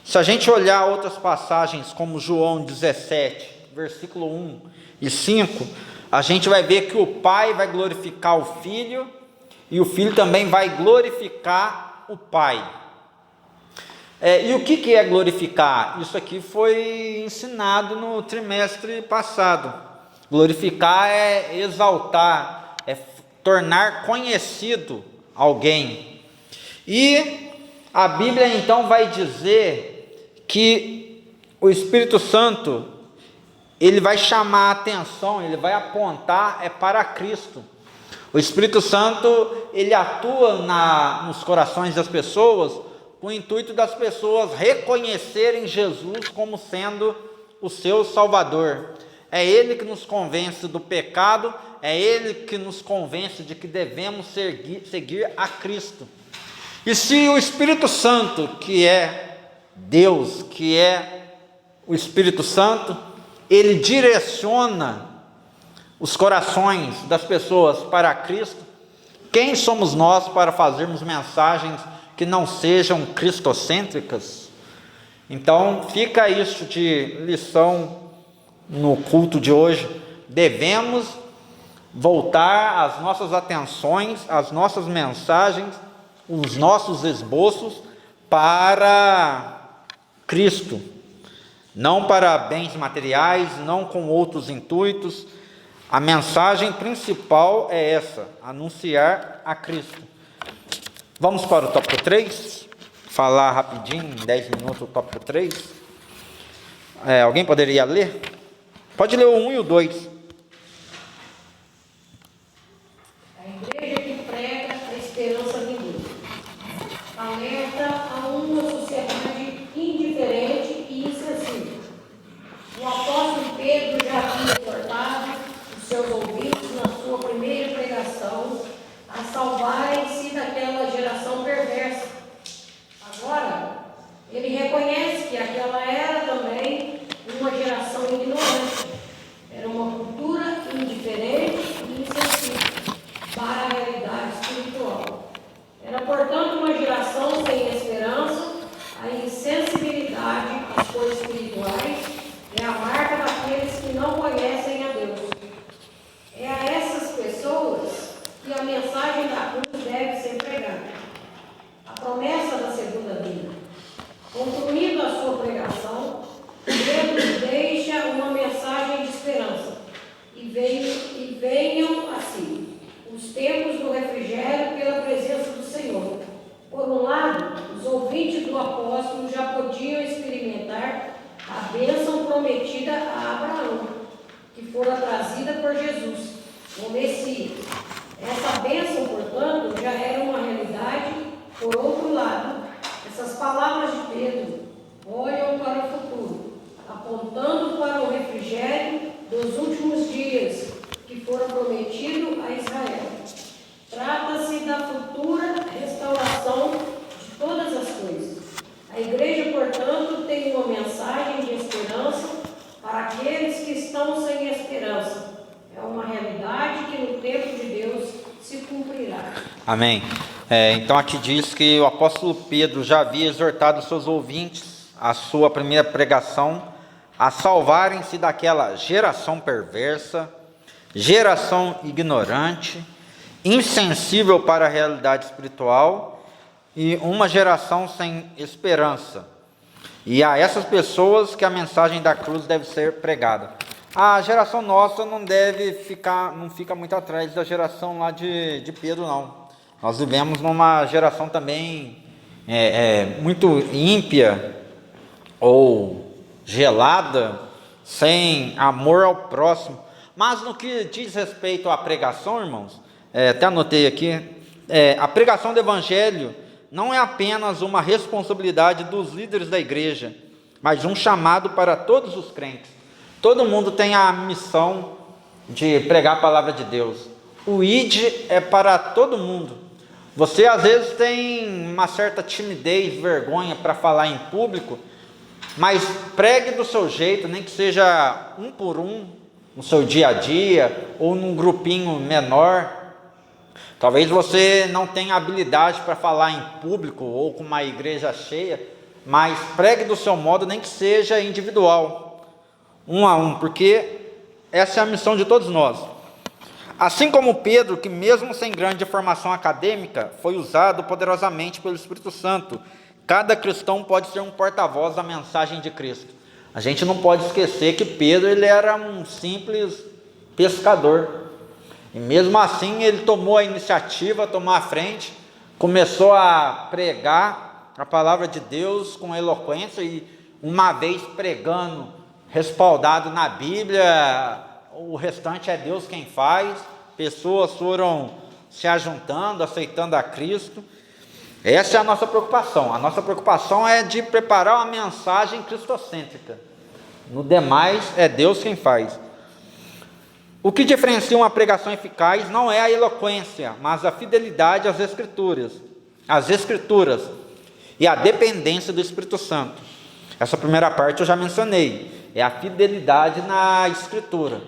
Se a gente olhar outras passagens como João 17, versículo 1 e 5, a gente vai ver que o Pai vai glorificar o Filho e o Filho também vai glorificar o Pai. E o que é glorificar? Isso aqui foi ensinado no trimestre passado. Glorificar é exaltar, é tornar conhecido alguém. E a Bíblia então vai dizer que o Espírito Santo, ele vai chamar a atenção, ele vai apontar para Cristo. O Espírito Santo, ele atua nos corações das pessoas com o intuito das pessoas reconhecerem Jesus como sendo o seu Salvador. É Ele que nos convence do pecado, é Ele que nos convence de que devemos seguir a Cristo. E se o Espírito Santo, que é Deus, que é o Espírito Santo, ele direciona os corações das pessoas para Cristo, quem somos nós para fazermos mensagens que não sejam cristocêntricas? Então fica isso de lição no culto de hoje. Devemos voltar as nossas atenções, as nossas mensagens, os nossos esboços para Cristo, não para bens materiais, não com outros intuitos. A mensagem principal é essa: anunciar a Cristo. Vamos para o tópico 3, falar rapidinho, em 10 minutos, o tópico 3. Alguém poderia ler? Pode ler o 1 e o 2. A igreja que prega a esperança vindoura alerta a uma sociedade indiferente e insensível. O apóstolo Pedro já havia exortado os seus ouvintes na sua primeira pregação a salvarem-se daquela geração perversa. Agora, ele reconhece que aquela era também uma geração ignorante. Era uma cultura indiferente e insensível para a realidade espiritual. Era, portanto, uma geração sem esperança. A insensibilidade às coisas espirituais é a marca daqueles que não conhecem a Deus. É a essas pessoas que a mensagem da cruz deve ser pregada. A promessa da segunda vinda. Concluindo a sua pregação, Pedro deixa uma mensagem estão sem esperança. É uma realidade que no tempo de Deus se cumprirá. Amém. Então aqui diz que o apóstolo Pedro já havia exortado seus ouvintes, a sua primeira pregação, a salvarem-se daquela geração perversa, geração ignorante, insensível para a realidade espiritual e uma geração sem esperança. E a essas pessoas que a mensagem da cruz deve ser pregada. A geração nossa não fica muito atrás da geração lá de Pedro, não. Nós vivemos numa geração também muito ímpia ou gelada, sem amor ao próximo. Mas no que diz respeito à pregação, irmãos, até anotei aqui, a pregação do Evangelho não é apenas uma responsabilidade dos líderes da igreja, mas um chamado para todos os crentes. Todo mundo tem a missão de pregar a palavra de Deus. O ID é para todo mundo. Você às vezes tem uma certa timidez, vergonha para falar em público, mas pregue do seu jeito, nem que seja um por um, no seu dia a dia, ou num grupinho menor. Talvez você não tenha habilidade para falar em público, ou com uma igreja cheia, mas pregue do seu modo, nem que seja individual, um a um, porque essa é a missão de todos nós. Assim como Pedro, que mesmo sem grande formação acadêmica, foi usado poderosamente pelo Espírito Santo, cada cristão pode ser um porta-voz da mensagem de Cristo. A gente não pode esquecer que Pedro ele era um simples pescador, e mesmo assim ele tomou a iniciativa, tomou a frente, começou a pregar a palavra de Deus com eloquência, e uma vez pregando, respaldado na Bíblia, o restante é Deus quem faz. Pessoas foram se ajuntando, aceitando a Cristo. Essa é a nossa preocupação. A nossa preocupação é de preparar uma mensagem cristocêntrica. No demais, é Deus quem faz. O que diferencia uma pregação eficaz não é a eloquência, mas a fidelidade às Escrituras. As Escrituras e a dependência do Espírito Santo. Essa primeira parte eu já mencionei. É a fidelidade na Escritura.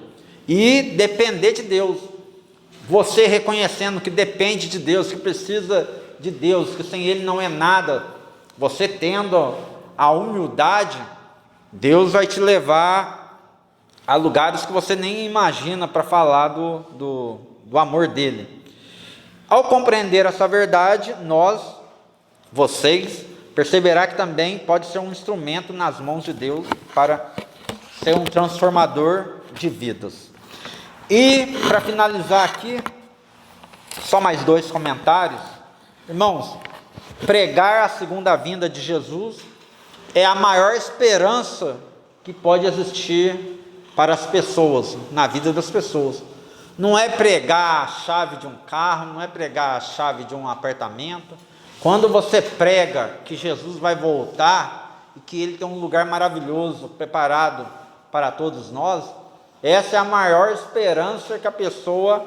E depender de Deus. Você reconhecendo que depende de Deus, que precisa de Deus, que sem Ele não é nada. Você tendo a humildade, Deus vai te levar a lugares que você nem imagina para falar do amor dEle. Ao compreender essa verdade, vocês, perceberá que também pode ser um instrumento nas mãos de Deus para ser um transformador de vidas. E para finalizar aqui, só mais 2 comentários. Irmãos, pregar a segunda vinda de Jesus é a maior esperança que pode existir para as pessoas, na vida das pessoas. Não é pregar a chave de um carro, não é pregar a chave de um apartamento. Quando você prega que Jesus vai voltar e que Ele tem um lugar maravilhoso preparado para todos nós, essa é a maior esperança que a pessoa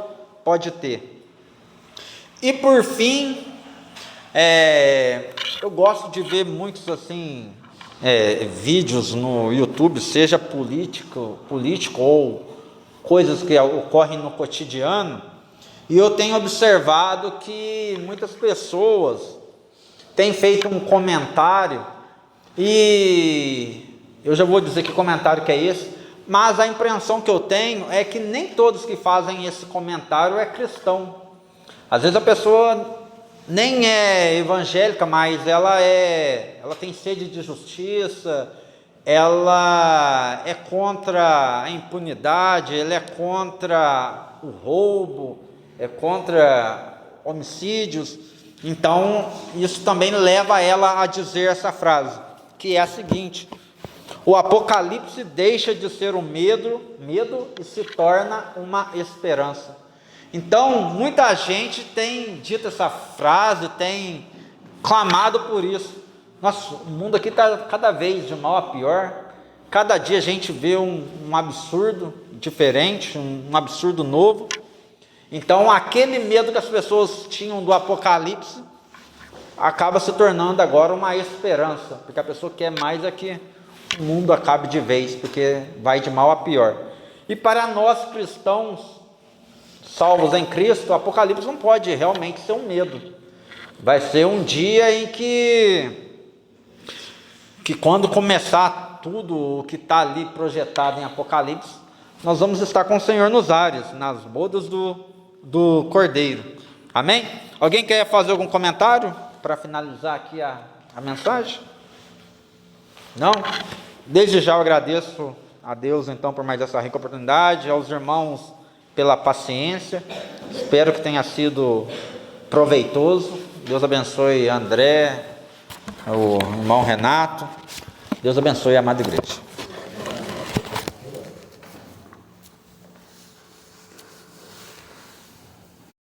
pode ter. E por fim, eu gosto de ver muitos vídeos no YouTube, seja político ou coisas que ocorrem no cotidiano, e eu tenho observado que muitas pessoas têm feito um comentário, e eu já vou dizer que comentário que é esse, mas a impressão que eu tenho é que nem todos que fazem esse comentário é cristão. Às vezes a pessoa nem é evangélica, mas ela tem sede de justiça, ela é contra a impunidade, ela é contra o roubo, é contra homicídios. Então, isso também leva ela a dizer essa frase, que é a seguinte: o Apocalipse deixa de ser um medo e se torna uma esperança. Então, muita gente tem dito essa frase, tem clamado por isso. Nossa, o mundo aqui está cada vez de mal a pior. Cada dia a gente vê um absurdo diferente, um absurdo novo. Então, aquele medo que as pessoas tinham do Apocalipse acaba se tornando agora uma esperança, porque a pessoa quer mais é que o mundo acabe de vez, porque vai de mal a pior. E para nós cristãos, salvos em Cristo, o Apocalipse não pode realmente ser um medo. Vai ser um dia em que quando começar tudo o que está ali projetado em Apocalipse, nós vamos estar com o Senhor nos ares, nas bodas do Cordeiro. Amém? Alguém quer fazer algum comentário para finalizar aqui a mensagem? Não? Desde já eu agradeço a Deus então por mais essa rica oportunidade, aos irmãos pela paciência, espero que tenha sido proveitoso. Deus abençoe André, o irmão Renato, Deus abençoe a amada igreja.